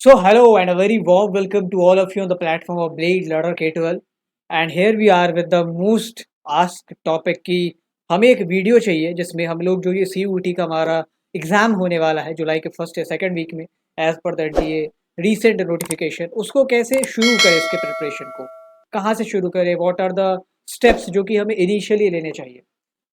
So, hello and a very warm welcome to all of you on the platform of Blade Ladder K12. And here we are with the most asked topic कि हमें एक video चाहिए जिसमें हम लोग जो ये CUT का हमारा एग्ज़ाम होने वाला है जुलाई के फर्स्ट या सेकंड वीक में as per the NTA recent notification उसको कैसे शुरू करें इसके प्रिपरेशन को कहाँ से शुरू करें व्हाट आर द स्टेप्स जो कि हमें इनिशियली लेने चाहिए।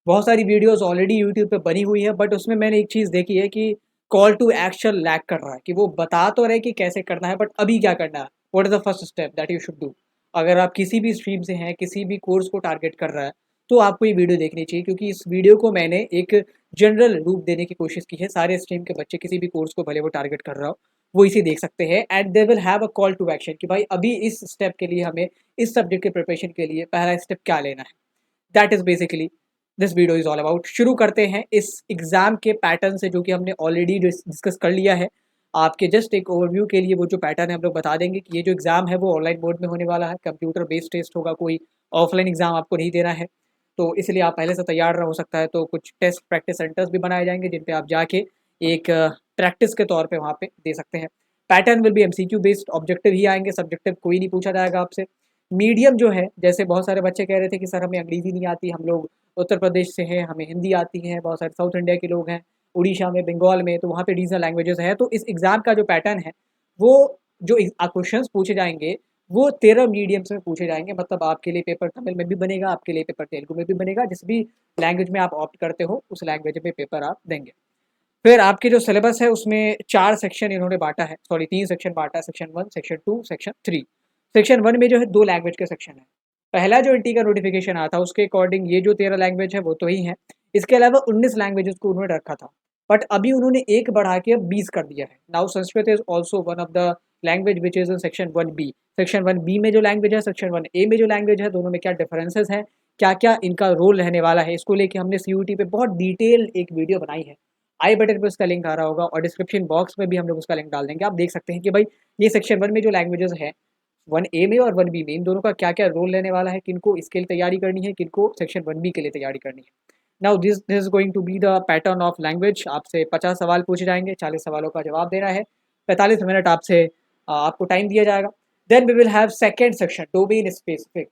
बहुत सारी वीडियोस ऑलरेडी यूट्यूब पे बनी हुई है बट उसमें मैंने एक चीज़ देखी है कि कॉल टू एक्शन लैक कर रहा है कि वो बता तो रहे कि कैसे करना है बट अभी क्या करना है, what is the first step that you should do. अगर आप किसी भी स्ट्रीम से हैं, किसी भी कोर्स को टारगेट कर रहा है तो आपको ये वीडियो देखनी चाहिए क्योंकि इस वीडियो को मैंने एक जनरल रूप देने की कोशिश की है। सारे स्ट्रीम के बच्चे किसी भी कोर्स को भले वो टारगेट कर रहा हो वो इसे देख सकते हैं and they will have a call to action कि भाई अभी इस स्टेप के लिए हमें इस सब्जेक्ट के प्रिपरेशन के लिए पहला स्टेप क्या लेना है। That is basically this video is all about. शुरू करते हैं इस एग्ज़ाम के पैटर्न से जो कि हमने ऑलरेडी डिस्कस कर लिया है। आपके जस्ट एक ओवरव्यू के लिए वो जो पैटर्न है हम लोग बता देंगे कि ये जो एग्ज़ाम है वो ऑनलाइन मोड में होने वाला है, कंप्यूटर बेस्ड टेस्ट होगा, कोई ऑफलाइन एग्ज़ाम आपको नहीं देना है। तो इसलिए आप पहले से तैयार हो सकता है तो कुछ टेस्ट प्रैक्टिस सेंटर्स भी बनाए जाएंगे जिन पे आप जाके एक प्रैक्टिस के तौर पे वहाँ पे दे सकते हैं। Pattern will be MCQ based, objective ही आएंगे, सब्जेक्टिव कोई नहीं पूछा जाएगा आपसे। मीडियम जो है, जैसे बहुत सारे बच्चे कह रहे थे कि सर हमें अंग्रेज़ी नहीं आती, हम लोग उत्तर प्रदेश से हैं, हमें हिंदी आती है, बहुत सारे साउथ इंडिया के लोग हैं, उड़ीसा में, बंगाल में, तो वहाँ पे रीजनल लैंग्वेजेस हैं। तो इस एग्ज़ाम का जो पैटर्न है, वो जो क्वेश्चंस पूछे जाएँगे, वो 13 मीडियम्स में पूछे जाएँगे। मतलब आपके लिए पेपर तमिल में भी बनेगा, आपके लिए पेपर तेलुगु में भी बनेगा, जिस भी लैंग्वेज में आप ऑप्ट करते हो, उस लैंग्वेज में पेपर आप देंगे। फिर आपके जो सिलेबस है उसमें 4 सेक्शन इन्होंने बाँटा है, सॉरी 3 सेक्शन बाँटा है, सेक्शन 1, सेक्शन 2, सेक्शन 3। सेक्शन 1 में जो है 2 लैंग्वेज के सेक्शन है। पहला जो एनटी का नोटिफिकेशन आया था उसके अकॉर्डिंग ये जो 13 लैंग्वेज है वो तो ही है। इसके अलावा 19 लैंग्वेजेस को उन्होंने रखा था। बट अभी उन्होंने 1 बढ़ा के अब 20 कर दिया है। Now Sanskrit is also one of the language which is in section 1 B. Section 1 B में जो लैंग्वेज है, सेक्शन 1 ए में जो लैंग्वेज है, दोनों में क्या डिफरेंसेस हैं, क्या-क्या इनका रोल रहने वाला है, इसको लेके हमने सीयूटी पे बहुत डिटेल एक वीडियो बनाई है। आई बटन पे उसका लिंक आ रहा होगा और डिस्क्रिप्शन बॉक्स में भी हम लोग उसका लिंक डाल देंगे। आप देख सकते हैं कि भाई ये सेक्शन 1 में जो लैंग्वेजेस है, 1 ए में और 1 बी में, इन दोनों का क्या-क्या रोल रहने वाला है, किनको इसके लिए तैयारी करनी है, किनको सेक्शन 1 बी के लिए तैयारी करनी है। Now this is going to be the pattern of language. आपसे 50 सवाल पूछे जाएँगे, 40 सवालों का जवाब देना है। 45 मिनट आपसे आपको टाइम दिया जाएगा। Then we will have second section, domain specific.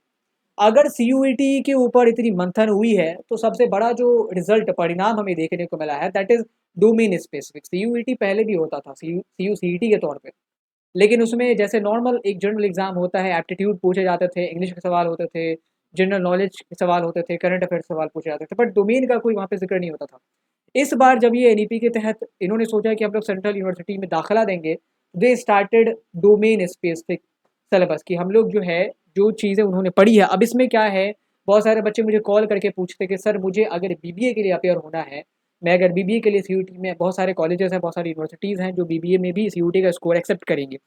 अगर सीयूईटी के ऊपर इतनी मंथन हुई है तो सबसे बड़ा जो रिजल्ट परिणाम हमें देखने को मिला है that is domain specific. CUET पहले भी होता था सीयूसीईटी के तौर पे, लेकिन उसमें जैसे नॉर्मल एक जनरल एग्जाम होता है, एप्टीट्यूड पूछे जाते थे, इंग्लिश के सवाल होते थे, जनरल नॉलेज के सवाल होते थे, करंट अफेयर सवाल पूछे जाते थे, बट डोमेन का कोई वहाँ पे जिक्र नहीं होता था। इस बार जब ये एनईपी के तहत इन्होंने सोचा कि हम लोग सेंट्रल यूनिवर्सिटी में दाखिला देंगे, they started domain specific syllabus की। हम लोग जो है जो चीज़ें उन्होंने पढ़ी है, अब इसमें क्या है, बहुत सारे बच्चे मुझे कॉल करके पूछते कि सर मुझे अगर बीबीए के लिए अपेयर होना है, मैं अगर बीबीए के लिए सीयूटी में, बहुत सारे कॉलेजेस हैं, बहुत सारी यूनिवर्सिटीज़ हैं जो बीबीए में भी सीयूटी का स्कोर एक्सेप्ट करेंगे,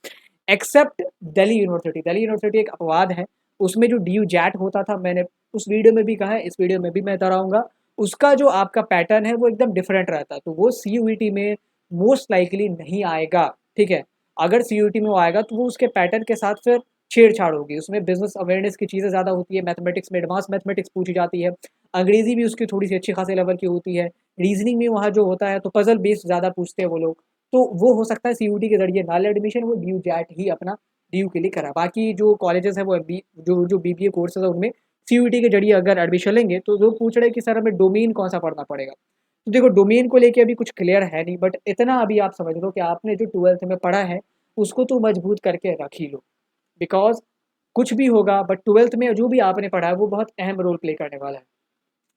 except Delhi university. Delhi university एक अपवाद है, उसमें जो डी यू जैट होता था, मैंने उस वीडियो में भी कहा है, इस वीडियो में भी मैं दोहराऊँगा, उसका जो आपका पैटर्न है वो एकदम डिफरेंट रहता है, तो वो सीयूईटी में मोस्ट लाइकली नहीं आएगा, ठीक है। अगर सीयूईटी में वो आएगा तो वो उसके पैटर्न के साथ फिर छेड़छाड़ होगी, उसमें बिजनेस अवेयरनेस की चीज़ें ज़्यादा होती है, मैथमेटिक्स में एडवांस मैथमेटिक्स पूछी जाती है, अंग्रेजी भी उसकी थोड़ी सी अच्छी खासी लेवल की होती है, रीजनिंग में वहाँ जो होता है तो पजल बेस्ड ज़्यादा पूछते हैं वो लोग। तो वो हो सकता है सीयूटी के जरिए ना ले एडमिशन, वो ड्यू जैट ही अपना ड्यू के लिए करा। बाकी जो कॉलेजेस है वो बी जो जो बीबीए कोर्सेज है उनमें सीयूटी के जरिए अगर एडमिशन लेंगे तो लोग पूछ रहे हैं कि सर हमें डोमेन कौन सा पढ़ना पड़ेगा। तो देखो डोमेन को लेके अभी कुछ क्लियर है नहीं, बट इतना अभी आप समझ लो कि आपने जो 12th में पढ़ा है उसको तो मजबूत करके रख ही लो, बिकॉज कुछ भी होगा बट 12th में जो भी आपने पढ़ा है वो बहुत अहम रोल प्ले करने वाला है।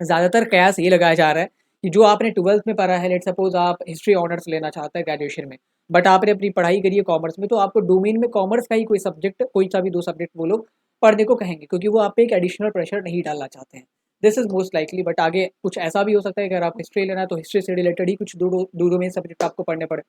ज़्यादातर कयास ये लगाया जा रहा है कि जो आपने 12th में पढ़ा है, लेट सपोज आप हिस्ट्री ऑनर्स लेना चाहते हैं ग्रेजुएशन में, बट आपने अपनी पढ़ाई करी है कॉमर्स में, तो आपको डोमेन में कॉमर्स का ही कोई सब्जेक्ट, कोई सा भी 2 सब्जेक्ट वो लोग पढ़ने को कहेंगे क्योंकि वो आप पे एक एडिशनल प्रेशर नहीं डालना चाहते हैं। This is most likely, but आगे कुछ ऐसा भी हो सकता है कि अगर आप हिस्ट्री लेना है तो हिस्ट्री से रिलेटेड ही कुछ 2 डोमेन सब्जेक्ट आपको पढ़ने पड़े।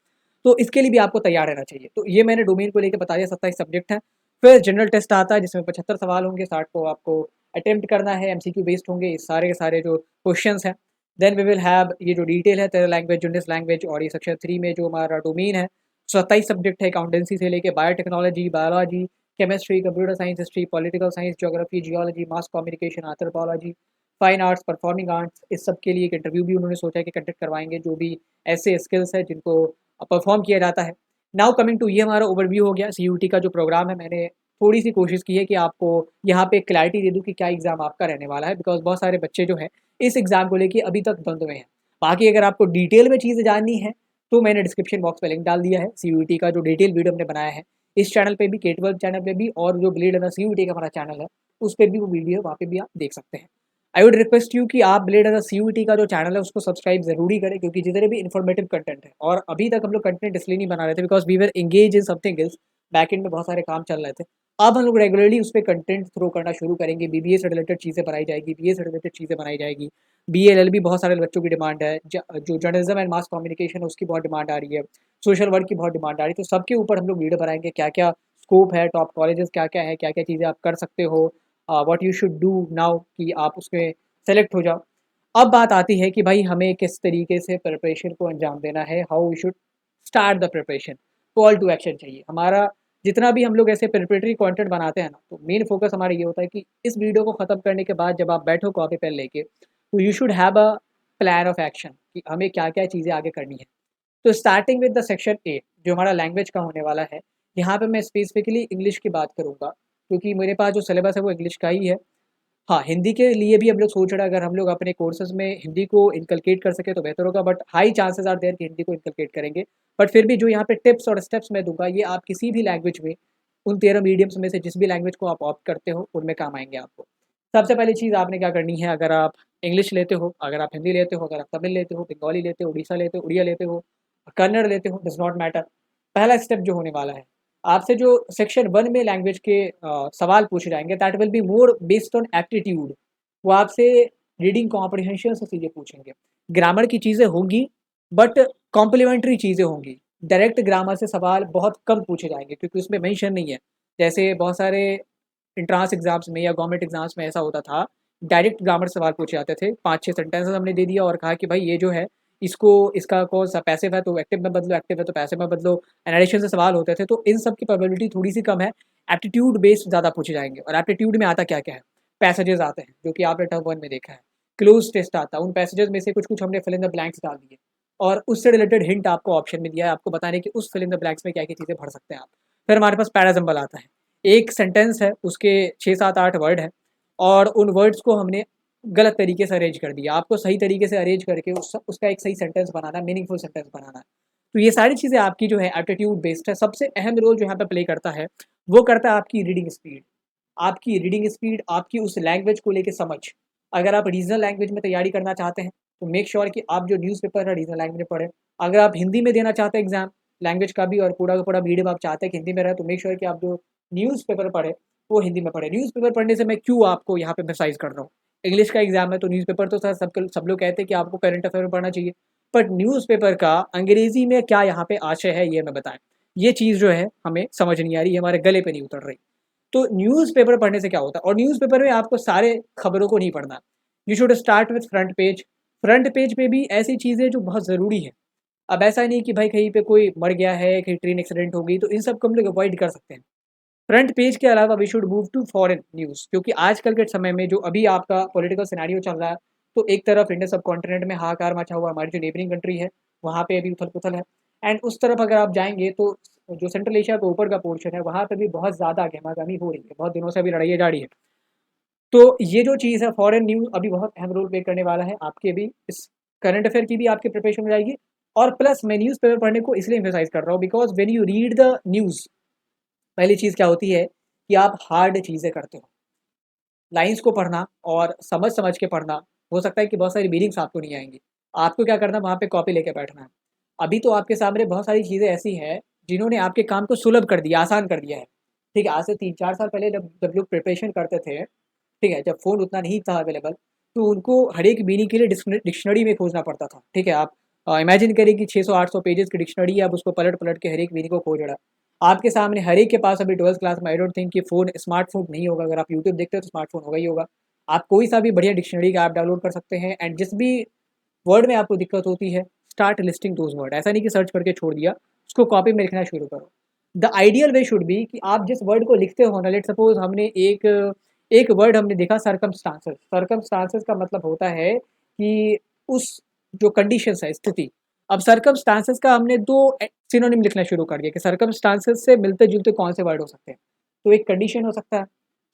तो इसके लिए भी आपको तैयार रहना चाहिए। तो ये मैंने डोमेन को लेके बता दिया, 27 सब्जेक्ट हैं। फिर जनरल टेस्ट आता है जिसमें 75 सवाल होंगे, 60 को आपको अटेम्प्ट करना है, एमसीक्यू बेस्ड होंगे ये सारे के सारे जो क्वेश्चंस हैं। देन वी विल हैव ये जो डिटेल है 13 लैंग्वेज, 19 लैंग्वेज, और ये सेक्शन 3 में जो हमारा डोमेन है 27 सब्जेक्ट है, अकाउंटेंसी से लेके biotechnology, biology, chemistry, computer science, history, political science, geography, geology, mass communication, anthropology, fine arts, performing arts, इस सब के लिए एक इंटरव्यू भी उन्होंने सोचा है कि कंडक्ट करवाएंगे, जो भी ऐसे स्किल्स हैं जिनको परफॉर्म किया जाता है। नाउ कमिंग टू, ये हमारा ओवरव्यू हो गया सीयूटी का जो प्रोग्राम है। मैंने थोड़ी सी कोशिश की है कि आपको यहाँ पे क्लैरिटी दे दूँ कि क्या एग्ज़ाम आपका रहने वाला है, बिकॉज़ बहुत सारे बच्चे जो हैं इस एग्ज़ाम को लेके अभी तक द्वंद में हैं। बाकी अगर आपको डिटेल में चीज़ें जाननी है तो मैंने डिस्क्रिप्शन बॉक्स में लिंक डाल दिया है सीयूटी का जो डिटेल वीडियो हमने बनाया है, इस चैनल पे भी, K12 चैनल पे भी, और जो ब्लेड रनर सीयूटी का हमारा चैनल है उस पे भी वो वीडियो, वहाँ पे भी आप देख सकते हैं। आई वुड रिक्वेस्ट यू कि आप ब्लेड रनर सीयूटी का जो चैनल है उसको सब्सक्राइब ज़रूरी करें, क्योंकि जितने भी इन्फॉर्मेटिव कंटेंट है, और अभी तक हम लोग कंटेंट इसलिए नहीं बना रहे थे because we were engage in something else, backend में बहुत सारे काम चल रहे थे। अब हम लोग रेगुलरली उस पे कंटेंट थ्रो करना शुरू करेंगे, बीबीए से रिलेटेड चीज़ें बनाई जाएगी, बीए से रिलेटेड चीज़ें बनाई जाएगी, बीएलएलबी बहुत सारे बच्चों की डिमांड है, जो जर्नलिज्म एंड मास कम्युनिकेशन है उसकी बहुत डिमांड आ रही है, सोशल वर्क की बहुत डिमांड आ रही है, तो सबके ऊपर हम लोग वीडियो बनाएंगे, क्या-क्या स्कोप है, टॉप कॉलेजेस क्या-क्या है, क्या-क्या चीज़ें आप कर सकते हो, what you should do now कि आप उसमें सेलेक्ट हो जाओ। अब बात आती है कि भाई हमें किस तरीके से प्रिपरेशन को अंजाम देना है, how we should start the preparation, call to action चाहिए हमारा। जितना भी हम लोग ऐसे प्रिपरेटरी कंटेंट बनाते हैं ना, तो मेन फोकस हमारा ये होता है कि इस वीडियो को ख़त्म करने के बाद जब आप बैठो कॉपी पेन लेके, तो you should have a plan of action कि हमें क्या-क्या चीज़ें आगे करनी है। तो starting with the section A जो हमारा लैंग्वेज का होने वाला है, यहाँ पे मैं स्पेसिफिकली इंग्लिश की बात करूँगा, क्योंकि मेरे पास जो सिलेबस है वो इंग्लिश का ही है। हाँ, हिंदी के लिए भी हम लोग सोच रहे हैं, अगर हम लोग अपने कोर्सेज़ में हिंदी को इनकलकेट कर सकें तो बेहतर होगा, but high chances are there कि हिंदी को इनकलकेट करेंगे। बट फिर भी जो यहाँ पे टिप्स और स्टेप्स मैं दूँगा, ये आप किसी भी लैंग्वेज में, उन 13 मीडियम्स में से जिस भी लैंग्वेज को आप ऑप्ट करते हो, उनमें काम आएँगे आपको। सबसे पहली चीज़ आपने क्या करनी है, अगर आप इंग्लिश लेते हो, अगर आप हिंदी लेते हो, अगर आप तमिल लेते हो, बंगाली लेते हो, उड़ीसा लेते हो, उड़िया लेते हो, कन्नड़ लेते हो, डज़ नॉट मैटर। पहला स्टेप जो होने वाला है, आपसे जो सेक्शन 1 में लैंग्वेज के सवाल पूछे जाएँगे, that will be more based on aptitude. वो आपसे रीडिंग कॉम्प्रिहेंशन से चीज़ें पूछेंगे। ग्रामर की चीज़ें होंगी, बट कॉम्प्लीमेंट्री चीज़ें होंगी। डायरेक्ट ग्रामर से सवाल बहुत कम पूछे जाएँगे, क्योंकि उसमें मेंशन नहीं है। जैसे बहुत सारे एंट्रेंस एग्ज़ाम्स में या गवर्नमेंट एग्ज़ाम्स में ऐसा होता था, डायरेक्ट ग्रामर सवाल पूछे जाते थे। 5-6 सेंटेंसेस हमने दे दिया और कहा कि भाई ये जो है, इसको, इसका कौन-सा पैसिव है तो एक्टिव में बदलो, एक्टिव है तो पैसिव में बदलो। एनालिसिस से सवाल होते थे, तो इन सब की प्रोबेबिलिटी थोड़ी-सी कम है। एप्टीट्यूड बेस्ड ज़्यादा पूछे जाएँगे, और एप्टीट्यूड में आता क्या-क्या है? पैसेजेस आते हैं, जो कि आपने टर्म 1 में देखा है। क्लोज़ टेस्ट आता है, उन पैसेजेस में से कुछ-कुछ हमने फिल इन द ब्लैंक्स डाल दिए, और उससे रिलेटेड हिंट आपको ऑप्शन में दिया है, आपको बताने कि उस फिल इन द ब्लैंक्स में क्या-क्या चीज़ें भर सकते हैं आप। फिर हमारे पास पैराजम्बल आता है। एक सेंटेंस है, उसके 6, 7, 8 वर्ड हैं, और उन वर्ड्स को हमने गलत तरीके से अरेंज कर दिया। आपको सही तरीके से अरेंज करके उसका एक सही सेंटेंस बनाना है, मीनिंगफुल सेंटेंस बनाना है। तो ये सारी चीज़ें आपकी जो है एप्टीट्यूड बेस्ड है। सबसे अहम रोल जो यहाँ पे प्ले करता है, वो करता है आपकी रीडिंग स्पीड। आपकी रीडिंग स्पीड, आपकी उस लैंग्वेज को लेके समझ। अगर आप रीजनल लैंग्वेज में तैयारी करना चाहते हैं, तो मेक श्योर कि आप जो न्यूज़पेपर है रीजनल लैंग्वेज में पढ़ें। अगर आप हिंदी में देना चाहते हैं एग्ज़ाम, लैंग्वेज का भी, और पूरा का पूरा मीडियम आप चाहते हैं कि हिंदी में रहे, तो मेक श्योर कि आप जो न्यूज़पेपर पढ़ें, वो हिंदी में पढ़ें। न्यूज़पेपर पढ़ने से मैं क्यों आपको यहाँ पे एम्फसाइज़ कर रहा हूँ। इंग्लिश का एग्ज़ाम है तो न्यूज़पेपर तो सर सब लोग कहते हैं कि आपको करंट अफेयर में पढ़ना चाहिए। बट न्यूज़पेपर का अंग्रेज़ी में क्या यहाँ पे आशय है, ये हमें बताएँ। ये चीज़ जो है हमें समझ नहीं आ रही, हमारे गले पे नहीं उतर रही। तो न्यूज़पेपर पढ़ने से क्या होता है, और न्यूज़पेपर में आपको सारे खबरों को नहीं पढ़ना। You should start with front page. Front page पे भी ऐसी चीज़ें जो बहुत ज़रूरी है। अब ऐसा नहीं कि भाई कहीं पे कोई मर गया है, कहीं ट्रेन एक्सीडेंट हो गई, तो इन सब को हम लोग अवॉइड कर सकते हैं। फ्रंट पेज के अलावा we should move to foreign news, क्योंकि आजकल के समय में जो अभी आपका पॉलिटिकल सिनेरियो चल रहा है, तो एक तरफ इंडियन सबकॉन्टिनेंट में हाहाकार मचा हुआ, हमारी जो नेबरिंग कंट्री है, वहाँ पे अभी उथल-पुथल है। एंड उस तरफ अगर आप जाएँगे तो जो सेंट्रल एशिया के ऊपर का पोर्शन है, वहाँ पे भी बहुत ज़्यादा गहमा-गहमी हो रही है, बहुत दिनों से अभी लड़ाइयाँ जारी है। तो ये जो चीज़ है, फॉरेन न्यूज़ अभी बहुत अहम रोल प्ले करने वाला है, आपके भी इस करंट अफेयर की भी आपकी प्रिपरेशन हो जाएगी। और प्लस मैं न्यूज़पेपर पढ़ने को इसलिए एम्फसाइज़ कर रहा हूँ, because when you read the news, पहली चीज़ क्या होती है कि आप हार्ड चीज़ें करते हो। लाइन्स को पढ़ना और समझ-समझ के पढ़ना, हो सकता है कि बहुत सारी मीनिंग्स आपको नहीं आएँगी। आपको क्या करना है, वहाँ पे कॉपी लेके बैठना है। अभी तो आपके सामने बहुत सारी चीज़ें ऐसी हैं, जिन्होंने आपके काम को सुलभ कर दिया, आसान कर दिया है। ठीक है, आज से 3-4 साल पहले जब जब लोग प्रिपरेशन करते थे, ठीक है, जब फ़ोन उतना नहीं था अवेलेबल, तो उनको हर एक मीनिंग के लिए डिक्शनरी में खोजना पड़ता था। ठीक है, आप इमेजिन करिए कि 600-800 पेजेज़ की डिक्शनरी है, आप उसको पलट-पलट के हर एक मीनिंग को खोज रहा है। आपके सामने हर एक के पास अभी 12th क्लास में, आई डोंट थिंक कि फ़ोन, स्मार्टफ़ोन नहीं होगा, अगर आप यूट्यूब देखते हो तो स्मार्टफ़ोन होगा ही होगा। आप कोई सा भी बढ़िया डिक्शनरी का ऐप डाउनलोड कर सकते हैं, एंड जिस भी वर्ड में आपको दिक्कत होती है, स्टार्ट लिस्टिंग दोज़ वर्ड। ऐसा नहीं कि सर्च करके छोड़ दिया, उसको कॉपी में लिखना शुरू करो। The ideal way should be कि आप जिस वर्ड को लिखते हो ना, लेट्स सपोज़ हमने एक एक वर्ड हमने देखा, सर्कमस्टांसेस। सर्कमस्टांसेस का मतलब होता है कि उस जो कंडीशंस है, स्थिति, अब सर्कमस्टांसेस का हमने 2 सिनोनिम लिखना शुरू कर दिया कि सर्कमस्टांसेस से मिलते-जुलते कौन से वर्ड हो सकते हैं। तो एक कंडीशन हो सकता है,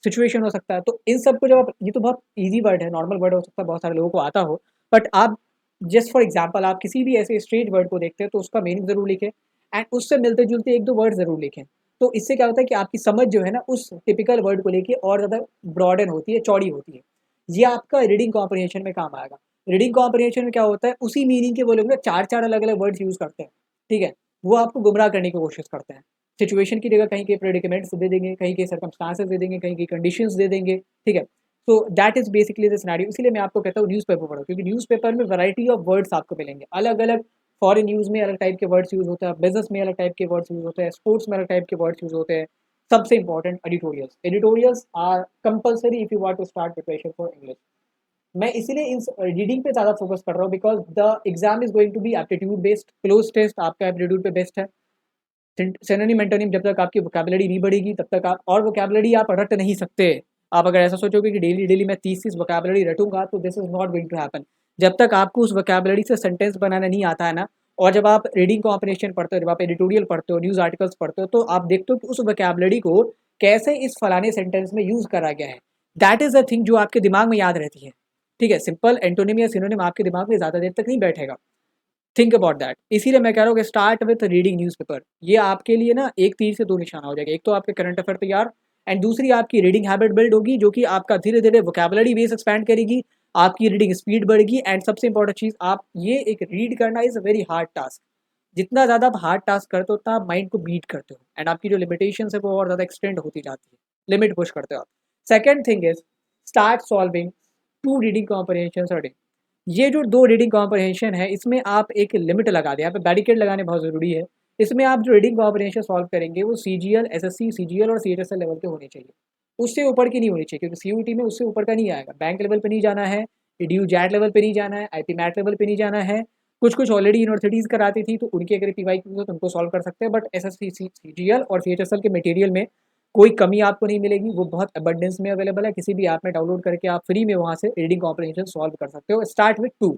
सिचुएशन हो सकता है। तो इन सब को जब आप, ये तो बहुत ईज़ी वर्ड है, नॉर्मल वर्ड हो सकता है, बहुत सारे लोगों को आता हो। बट आप जस्ट फॉर एग्ज़ाम्पल आप किसी भी ऐसे स्ट्रेंज वर्ड को देखते हैं तो उसका मीनिंग ज़रूर लिखें एंड उससे मिलते-जुलते 1-2 वर्ड ज़रूर लिखें। तो इससे क्या होता है कि आपकी समझ जो है ना उस टिपिकल वर्ड को लेके और ज़्यादा ब्रॉडेन होती है, चौड़ी होती है। ये आपका रीडिंग कॉम्प्रिहेंशन में काम आएगा। रीडिंग कॉम्प्रिहेंशन में क्या होता है, उसी मीनिंग के वो लोग ना 4-4 अलग-अलग वर्ड्स यूज़ करते हैं, ठीक है? वो आपको गुमराह करने की कोशिश करते हैं। सिचुएशन की जगह कहीं के प्रेडिकेमेंट्स दे देंगे, कहीं के सर्कमस्टांसेस दे देंगे, कहीं की कंडीशंस दे देंगे, ठीक है? तो that is basically the scenario. इसीलिए मैं आपको कहता हूँ न्यूज़पेपर पढ़ो, क्योंकि न्यूज़पेपर में वैरायटी ऑफ वर्ड्स आपको मिलेंगे। अलग-अलग फॉरेन न्यूज़ में अलग टाइप के वर्ड्स यूज़ होते हैं, बिज़नेस में अलग टाइप के वर्ड्स यूज़ होते हैं, स्पोर्ट्स में अलग टाइप के वर्ड्स यूज़ होते हैं। सबसे important editorials. Editorials are compulsory if you want to start preparation for English. मैं इसीलिए इन रीडिंग पे ज़्यादा फोकस कर रहा हूँ because the exam is going to be aptitude based, cloze test आपका एप्टीट्यूड पे बेस्ड है। सिनोनिम एंटोनिम जब तक आपकी वोकैबुलरी नहीं बढ़ेगी तब तक आप, और वोकैबुलरी आप रट नहीं सकते। आप अगर ऐसा सोचोगे कि डेली मैं 30-30 वोकैबुलरी रटूँगा तो this is not going to happen. जब तक आपको उस वोकैबुलरी से सेंटेंस बनाना नहीं आता है ना, और जब आप रीडिंग कॉम्प्रिहेंशन पढ़ते हो, जब आप एडिटोरियल पढ़ते हो, न्यूज़ आर्टिकल्स पढ़ते हो, तो आप देखते हो कि उस वोकैबुलरी को कैसे इस फलाने सेंटेंस में यूज़ करा गया है। दैट इज़ द थिंग जो आपके दिमाग में याद रहती है। ठीक है? सिंपल एंटोनिम या सिनोनिम आपके दिमाग में ज़्यादा देर तक नहीं बैठेगा। Think about that. इसीलिए मैं कह रहा हूँ कि स्टार्ट विथ रीडिंग न्यूज़पेपर। ये आपके लिए ना एक तीर से दो निशाना हो जाएगा। एक तो आपके करंट अफेयर तैयार एंड दूसरी आपकी रीडिंग हैबिट बिल्ड होगी, जो कि आपका धीरे-धीरे वोकैबुलरी बेस एक्सपैंड करेगी, आपकी रीडिंग स्पीड बढ़ेगी एंड सबसे इंपॉर्टेंट चीज़, आप ये एक रीड करना is a very hard task. जितना ज़्यादा आप हार्ड टास्क करते हो उतना आप माइंड को बीट करते हो एंड आपकी जो लिमिटेशंस है वो और ज़्यादा एक्सटेंड होती जाती है। लिमिट पुश करते हो आप। Second thing is start solving 2 reading comprehensions a day. ये जो 2 रीडिंग कॉम्प्रिहेंशन है, इसमें आप एक लिमिट लगा दें, यहाँ पे बैरिकेड लगाने बहुत ज़रूरी है। इसमें आप जो रीडिंग कॉम्प्रिहेंशन सॉल्व करेंगे वो सीजीएल, एसएससी, सीजीएल और सीएचएसएल लेवल के होने चाहिए। उससे ऊपर की नहीं होनी चाहिए, क्योंकि सीयूईटी में उससे ऊपर का नहीं आएगा। बैंक लेवल पे नहीं जाना है, ड्यू जैट लेवल पे नहीं जाना है, आईपी मैट लेवल पे नहीं जाना है। कुछ-कुछ ऑलरेडी यूनिवर्सिटीज़ कराती थी तो उनकी अगर पीवाईक्यू है तो उनको सॉल्व कर सकते हैं, बट एसएससी, सीजीएल और सीएचएसएल के मटेरियल में कोई कमी आपको नहीं मिलेगी, वो बहुत अबंडेंस में अवेलेबल है। किसी भी ऐप में डाउनलोड करके आप फ्री में वहाँ से रीडिंग कॉम्प्रिहेंशन सॉल्व कर सकते हो। Start with 2।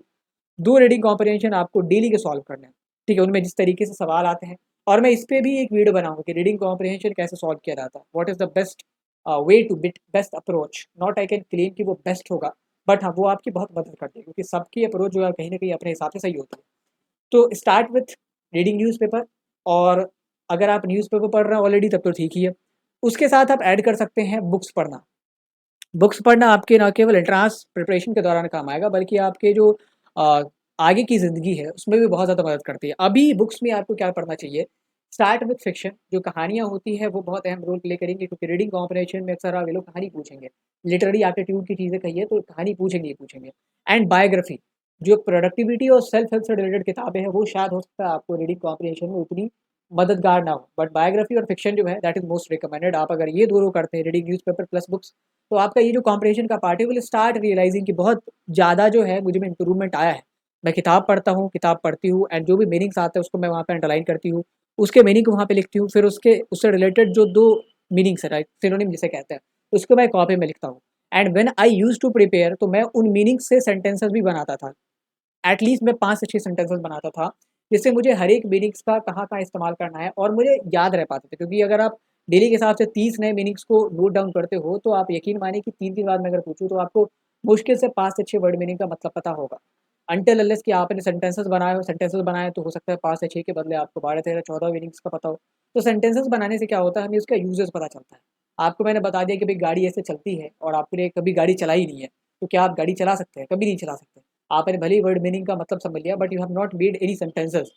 2 रीडिंग कॉम्प्रिहेंशन आपको डेली के सॉल्व करने हैं, ठीक है? उनमें जिस तरीके से सवाल आते हैं, और मैं इस पे भी एक वीडियो बनाऊँगा कि रीडिंग कॉम्प्रिहेंशन कैसे सॉल्व किया जाता है। What is the best way two bit best approach. Not I can claim कि वो बेस्ट होगा, बट हाँ, वो आपकी बहुत मदद करती है, क्योंकि सबकी अप्रोच जो है कहीं न कहीं अपने हिसाब से सही होती है। तो स्टार्ट विथ रीडिंग न्यूज़पेपर, और अगर आप न्यूज़पेपर पढ़ रहे हैं ऑलरेडी तब तो ठीक ही है। उसके साथ आप ऐड कर सकते हैं बुक्स पढ़ना। बुक्स पढ़ना आपके ना केवल एंट्रांस प्रिपरेशन के दौरान काम आएगा, बल्कि आपके जो अ, आगे की ज़िंदगी है उसमें भी बहुत ज़्यादा मदद करती है। अभी बुक्स में आपको क्या पढ़ना चाहिए? Start with fiction. जो कहानियाँ होती हैं वो बहुत अहम रोल प्ले करेंगी, क्योंकि रीडिंग कॉम्प्रिहेंशन में अक्सर आप ये लोग कहानी पूछेंगे। लिटरेरी एप्टीट्यूड की चीज़ें कहिए तो कहानी पूछेंगे ही पूछेंगे। एंड बायोग्राफी, जो प्रोडक्टिविटी और सेल्फ हेल्प से रिलेटेड किताबें हैं वो शायद हो सकता है आपको रीडिंग कॉम्प्रिहेंशन में उतनी मददगार ना हो, बट बायोग्राफी और फिक्शन जो है दैट इज़ मोस्ट रिकमेंडेड। आप अगर ये दोनों करते हैं, रीडिंग न्यूज़पेपर प्लस बुक्स, तो आपका ये जो कॉम्प्रिहेंशन का पार्ट है विल स्टार्ट रियलाइजिंग कि बहुत ज़्यादा जो है मुझे में इम्प्रूवमेंट आया है। मैं किताब पढ़ता हूँ, किताब पढ़ती हूँ एंड जो भी मीनिंग्स आते हैं उसको मैं वहाँ पे अंडरलाइन करती हूँ। उसके मीनिंग को वहाँ पे लिखती हूँ, फिर उसके उससे रिलेटेड जो 2 मीनिंग्स है, राइट, सिनोनिम जिसे कहते हैं, उसको मैं कॉपी में लिखता हूँ। And when I used to prepare, तो मैं उन मीनिंग से सेंटेंसेस भी बनाता था। एटलीस्ट मैं 5 से 6 सेंटेंसेस बनाता था, जिससे मुझे हर एक मीनिंग्स का कहाँ-कहाँ इस्तेमाल करना है और मुझे याद रह पाते थे। क्योंकि अगर आप डेली के हिसाब से 30 नए मीनिंग्स को नोट डाउन करते हो, तो आप यकीन मानिए कि 3-3 बार मैं अगर पूछूँ, तो आपको मुश्किल से 5 से 6 वर्ड मीनिंग का मतलब पता होगा। अनटिल अनलेस कि आपने सेंटेंसेस बनाए तो हो सकता है 5 से 6 के बदले आपको 12, 13, 14 मीनिंग्स का पता हो। तो सेंटेंसेस बनाने से क्या होता है, हमें उसका यूजेस पता चलता है। आपको मैंने बता दिया कि भई गाड़ी ऐसे चलती है और आपने कभी गाड़ी चलाई नहीं है, तो क्या आप गाड़ी चला सकते हैं? कभी नहीं चला सकते। आपने भले ही वर्ड मीनिंग का मतलब समझ लिया, but you have not made any sentences,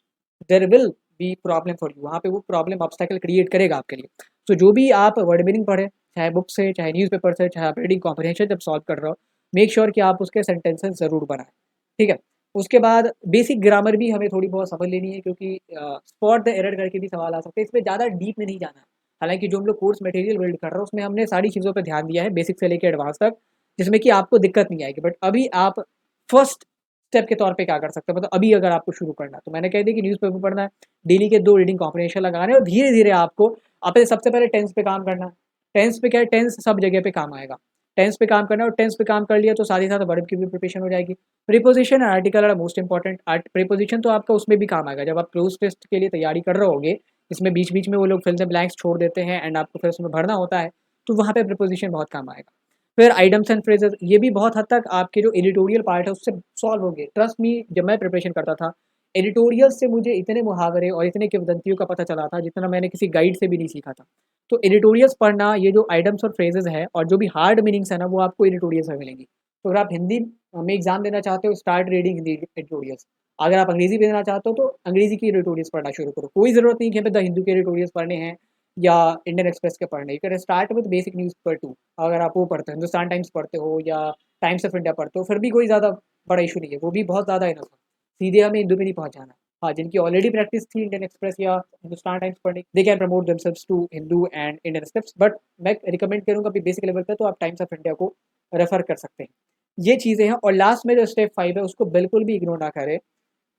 there will be problem for you. वहाँ पे वो प्रॉब्लम ऑब्स्टेकल क्रिएट करेगा आपके लिए। तो जो भी आप वर्ड मीनिंग पढ़ें, चाहे बुक से, चाहे न्यूज़पेपर से, चाहे आप रीडिंग कॉम्प्रिहेंशन जब सॉल्व कर रहे हो, मेक श्योर कि आप उसके सेंटेंसेस ज़रूर बनाएँ, ठीक है? उसके बाद बेसिक ग्रामर भी हमें थोड़ी बहुत समझ लेनी है, क्योंकि स्पॉट द एरर करके भी सवाल आ सकते हैं। इसमें ज़्यादा डीप में नहीं जाना है। हालाँकि जो हम लोग कोर्स मटेरियल बिल्ड कर रहे हैं उसमें हमने सारी चीज़ों पे ध्यान दिया है, बेसिक से लेके एडवांस तक, जिसमें कि आपको दिक्कत नहीं आएगी। बट अभी आप फर्स्ट स्टेप के तौर पे क्या कर सकते हो, मतलब अभी अगर आपको शुरू करना है, तो मैंने कह दिया कि न्यूज़पेपर पढ़ना है, डेली के 2 रीडिंग कॉम्प्रिहेंशन लगाने हैं और धीरे-धीरे आपको अपने सबसे पहले टेंस पे काम करना है। टेंस पे क्या है, टेंस सब जगह पे काम आएगा। टेंस पे काम करना है और टेंस पे काम कर लिया तो साथ ही साथ वर्ब की भी प्रिपरेशन हो जाएगी। Preposition and article are most important. Preposition तो आपका उसमें भी काम आएगा जब आप क्लोज टेस्ट के लिए तैयारी कर रहे होगे, इसमें बीच बीच में वो लोग फिल द ब्लैंक्स छोड़ देते हैं एंड आपको फिर उसमें भरना होता है, तो वहाँ पे प्रीपोजिशन बहुत काम आएगा। फिर आइटम्स एंड फ्रेजेस, ये भी बहुत हद तक आपके जो एडिटोरियल पार्ट है उससे सॉल्व हो गए। ट्रस्ट मी, जब मैं प्रिपरेशन करता था एडिटोरियल से मुझे इतने मुहावरे और इतने किंवदंतियों का पता चला था जितना मैंने किसी गाइड से भी नहीं सीखा था। तो एडिटोरियल्स पढ़ना, ये जो आइटम्स और फ्रेजेस है और जो भी हार्ड मीनिंग्स है ना, वो आपको एडिटोरियल्स में मिलेंगी। तो अगर आप हिंदी में एग्जाम देना चाहते हो, स्टार्ट रीडिंग हिंदी एडिटोरियल्स। अगर आप अंग्रेजी में देना चाहते हो तो अंग्रेजी की एडिटोरियल्स पढ़ना शुरू करो। कोई ज़रूरत नहीं कि हमें द हिंदू के एडिटोरियल्स पढ़ने हैं या इंडियन एक्सप्रेस के पढ़ने। You can start with basic news paper 2। अगर आप वो पढ़ते हो, हिंदुस्तान टाइम्स पढ़ते हो या टाइम्स ऑफ इंडिया पढ़ते हो, फिर भी कोई ज़्यादा बड़ा इशू नहीं है, वो भी बहुत ज़्यादा इनफ है। सीधे हमें हिंदू में नहीं पहुँचाना। हाँ, जिनकी ऑलरेडी प्रैक्टिस थी इंडियन एक्सप्रेस या हिंदुस्तान टाइम्स पढ़ने, they can promote themselves to Hindu and Indian Express, but मैं रिकमेंड करूँगा अभी बेसिक लेवल पे तो आप टाइम्स ऑफ इंडिया को रेफर कर सकते हैं। ये चीज़ें हैं। और लास्ट में जो स्टेप 5 है उसको बिल्कुल भी इग्नोर ना करें।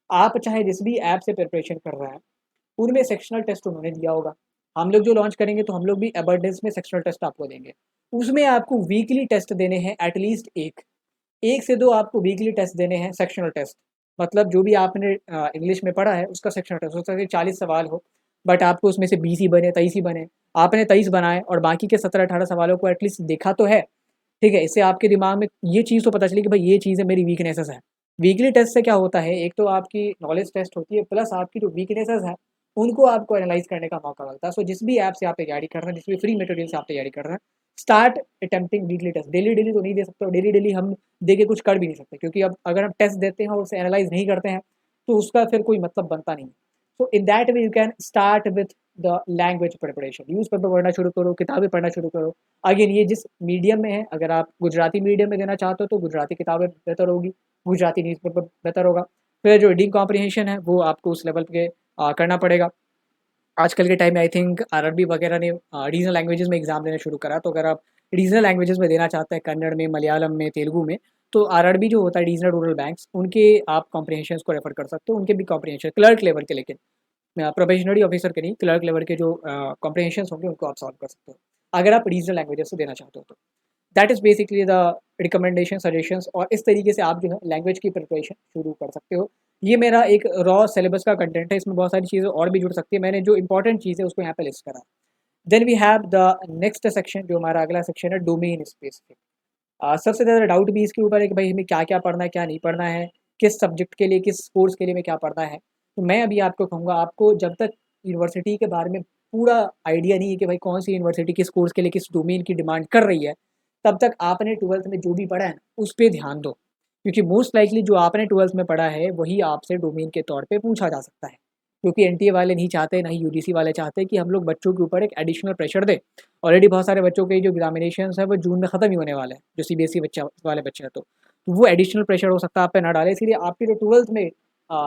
आप चाहे जिस भी ऐप से प्रिपरेशन कर रहे हैं, उनमें सेक्शनल टेस्ट उन्होंने दिया होगा। हम लोग जो लॉन्च करेंगे तो हम लोग भी अबंडेंस में सेक्शनल टेस्ट आपको देंगे। उसमें आपको वीकली टेस्ट देने हैं एटलीस्ट 1 से 2 आपको वीकली टेस्ट देने हैं सेक्शनल टेस्ट। मतलब जो भी आपने इंग्लिश में पढ़ा है उसका सेक्शनल टेस्ट हो सकता है 40 सवाल हो, बट आपको उसमें से 20 ही बने, 23 ही बने। आपने 23 बनाए और बाकी के 17-18 सवालों को एटलीस्ट देखा तो है, ठीक है? इससे आपके दिमाग में ये चीज़ तो पता चली कि भाई ये चीज़ें मेरी वीकनेसेस हैं। वीकली टेस्ट से क्या होता है, एक तो आपकी नॉलेज टेस्ट होती है, प्लस आपकी जो वीकनेसेस हैं उनको आपको एनालाइज करने का मौका मिलता है। सो जिस भी ऐप से आप तैयारी कर रहे हैं, जिस भी फ्री मटेरियल से आप तैयारी कर रहे हैं, start attempting weekly test. Daily daily तो नहीं दे सकते, और डेली डेली हम दे के कुछ कर भी नहीं सकते, क्योंकि अब अगर हम टेस्ट देते हैं और उसे एनालाइज नहीं करते हैं तो उसका फिर कोई मतलब बनता नहीं। So in that way you can start with the language preparation. Newspaper पढ़ना शुरू करो, किताबें पढ़ना शुरू करो। अगेन ये जिस मीडियम में है, अगर आप गुजराती मीडियम में देना चाहते हो तो गुजराती किताबें बेहतर होगी, गुजराती न्यूज़ पेपर बेहतर होगा। फिर जो रीडिंग कॉम्प्रिहेंशन है वो आपको उस लेवल पे करना पड़ेगा। आजकल के टाइम में आई थिंक अरबी वगैरह ने रीजनल लैंग्वेजेस में एग्जाम देना शुरू करा। तो अगर आप रीजनल लैंग्वेजेस में देना चाहते हैं, कन्नड़ में, मलयालम में, तेलुगु में, तो आरआरबी जो होता है रीजनल रूरल बैंक्स, उनके आप कॉम्प्रिहेंशन को रेफर कर सकते हो। उनके भी कॉम्प्रिहेंशन क्लर्क लेवल के, लेकिन प्रोबेशनरी ऑफिसर के नहीं, क्लर्क लेवल के जो कॉम्प्रिहेंशन होंगे उनको आप सॉल्व कर सकते हो अगर आप रीजनल लैंग्वेजेस से देना चाहते हो तो। That is basically the recommendation, suggestions, और इस तरीके से आप जो है लैंग्वेज की प्रिपरेशन शुरू कर सकते हो। ये मेरा एक रॉ सिलेबस का कंटेंट है, इसमें बहुत सारी चीज़ें और भी जुड़ सकती है। मैंने जो इंपॉर्टेंट चीज़ है उसको यहाँ पे लिस्ट करा। Then we have the next section, जो हमारा अगला सेक्शन है डोमेन स्पेसिफिक। सबसे ज़्यादा डाउट भी इसके ऊपर है कि भाई हमें क्या क्या पढ़ना है, क्या नहीं पढ़ना है, किस सब्जेक्ट के लिए, किस कोर्स के लिए में क्या पढ़ना है। तो मैं अभी आपको कहूँगा, आपको जब तक यूनिवर्सिटी के बारे में पूरा आइडिया नहीं है कि भाई कौन सी यूनिवर्सिटी किस कोर्स के लिए किस डोमेन की डिमांड कर रही है, तब तक आपने 12th में जो भी पढ़ा है ना उस पर ध्यान दो, क्योंकि मोस्ट लाइकली जो आपने 12th में पढ़ा है वही आपसे डोमेन के तौर पे पूछा जा सकता है। क्योंकि एनटीए वाले नहीं चाहते, ना ही यूजीसी वाले चाहते कि हम लोग बच्चों के ऊपर एक एडिशनल प्रेशर दें। ऑलरेडी बहुत सारे बच्चों के जो एग्जामिनेशंस है वो जून में ख़त्म ही होने वाले हैं, जो सीबीएसई बच्चा वाले बच्चे हैं, तो वो एडिशनल प्रेशर हो सकता है आप पे ना डाले। इसलिए आपके जो 12th में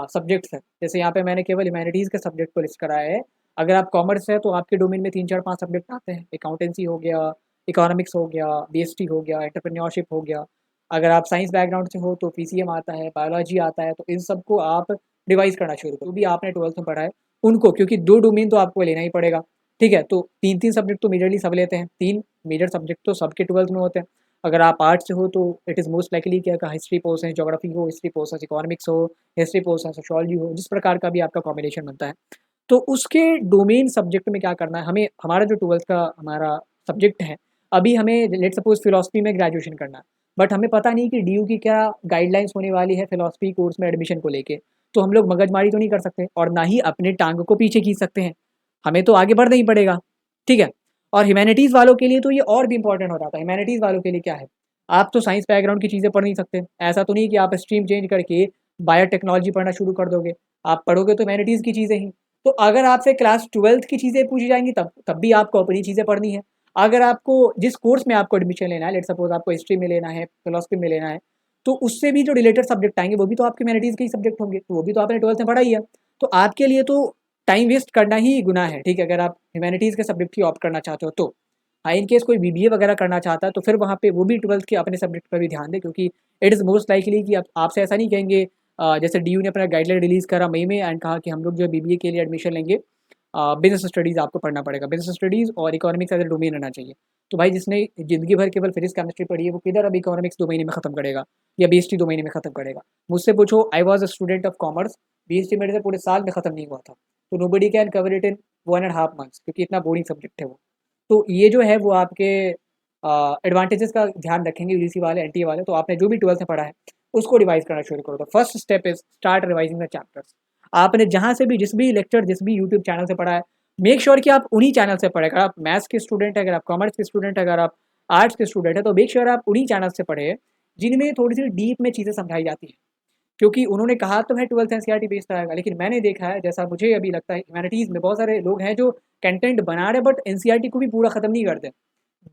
सब्जेक्ट्स हैं, जैसे यहाँ पे मैंने केवल ह्यूमैनिटीज़ के सब्जेक्ट को लिस्ट कराया है। अगर आप कॉमर्स है तो आपके डोमेन में 3-4-5 सब्जेक्ट आते हैं। अकाउंटेंसी हो गया, इकोनॉमिक्स हो गया, बीएसटी हो गया, एंटरप्रेन्योरशिप हो गया। अगर आप साइंस बैकग्राउंड से हो तो पीसीएम आता है, बायोलॉजी आता है। तो इन सबको आप रिवाइज़ करना शुरू करो, जो भी आपने 12th में पढ़ा है उनको, क्योंकि 2 डोमेन तो आपको लेना ही पड़ेगा, ठीक है? तो 3-3 सब्जेक्ट तो मेजरली सब लेते हैं, 3 मेजर सब्जेक्ट तो सबके 12th में होते हैं। अगर आप आर्ट्स से हो तो इट इज़ मोस्ट लाइकली कि अगर हिस्ट्री पोर्शन, ज्योग्राफी हो, हिस्ट्री पोर्शन, इकोनॉमिक्स हो, हिस्ट्री पोर्शन, सोशियोलॉजी हो, जिस प्रकार का भी आपका कॉम्बिनेशन बनता है, तो उसके डोमेन सब्जेक्ट में क्या करना है हमें। हमारा जो 12th का हमारा सब्जेक्ट है, अभी हमें लेट्स सपोज़ फिलॉसफी में ग्रेजुएशन करना है, बट हमें पता नहीं कि डीयू की क्या गाइडलाइंस होने वाली है फिलॉसफी कोर्स में एडमिशन को लेके। तो हम लोग मगजमारी तो नहीं कर सकते और ना ही अपने टांग को पीछे खींच सकते हैं, हमें तो आगे बढ़ना ही पड़ेगा, ठीक है? और ह्यूमैनिटीज़ वालों के लिए तो ये और भी इंपॉर्टेंट हो जाता है। ह्यूमैनिटीज़ वालों के लिए क्या है, आप तो साइंस बैकग्राउंड की चीज़ें पढ़ नहीं सकते। ऐसा तो नहीं कि आप स्ट्रीम चेंज करके बायोटेक्नोलॉजी पढ़ना शुरू कर दोगे, आप पढ़ोगे तो ह्यूमैनिटीज़ की चीज़ें ही। तो अगर आपसे क्लास 12th की चीज़ें पूछी जाएँगी तब भी आपको अपनी चीज़ें पढ़नी है। अगर आपको जिस कोर्स में आपको एडमिशन लेना है, लेट्स सपोज़ आपको हिस्ट्री में लेना है, फिलॉसफी में लेना है, तो उससे भी जो रिलेटेड सब्जेक्ट आएँगे वो भी तो आपके ह्यूमैनिटीज़ के ही सब्जेक्ट होंगे, तो वो भी तो आपने 12th में पढ़ा ही है। तो आपके लिए तो टाइम वेस्ट करना ही गुनाह है, ठीक है? अगर आप ह्यूमैनिटीज़ के सब्जेक्ट की ऑप्ट करना चाहते हो तो। हाँ, इन केस कोई बीबीए वगैरह करना चाहता है तो फिर वहाँ पे वो भी 12th के अपने सब्जेक्ट पर भी ध्यान दें, क्योंकि इट इज़ मोस्ट लाइकली कि आप आपसे ऐसा नहीं कहेंगे। जैसे डीयू ने अपना गाइडलाइन रिलीज़ करा मई में एंड कहा कि हम लोग जो है बीबीए के लिए एडमिशन लेंगे बिजनेस स्टडीज़ आपको पढ़ना पड़ेगा। बिजनेस स्टडीज़ और इकोनॉमिक्स एज ए डोमेन रहना चाहिए। तो भाई जिसने ज़िंदगी भर केवल फिजिक्स केमिस्ट्री पढ़ी है वो किधर अब इकोनॉमिक्स 2 महीने में ख़त्म करेगा या बीएसटी 2 महीने में ख़त्म करेगा। मुझसे पूछो, I was a student of commerce, BST मेरे से पूरे साल में ख़त्म नहीं हुआ था। तो nobody can cover it in 1.5 months, क्योंकि इतना बोरिंग सब्जेक्ट है वो। तो ये जो है वो आपके एडवांटेजेस का ध्यान रखेंगे यूजीसी वाले, एनटीए वाले। तो आपने जो भी 12th में पढ़ा है उसको रिवाइज करना शुरू करो। तो first step is start revising the chapters. आपने जहाँ से भी जिस भी लेक्चर जिस भी यूट्यूब चैनल से पढ़ा है, मेक श्योर कि आप उन्हीं चैनल से पढ़े। अगर आप मैथ्स के स्टूडेंट है, अगर आप कॉमर्स के स्टूडेंट है, अगर आप आर्ट्स के स्टूडेंट है, तो मेक श्योर आप उन्हीं चैनल से पढ़े जिनमें थोड़ी सी डीप में चीज़ें समझाई जाती हैं। क्योंकि उन्होंने कहा तो है 12th एनसीईआरटी बेस्ड आएगा, लेकिन मैंने देखा है, जैसा मुझे अभी लगता है, ह्यूमैनिटीज़ में बहुत सारे लोग हैं जो कंटेंट बना रहे बट एनसीईआरटी को भी पूरा ख़त्म नहीं करते,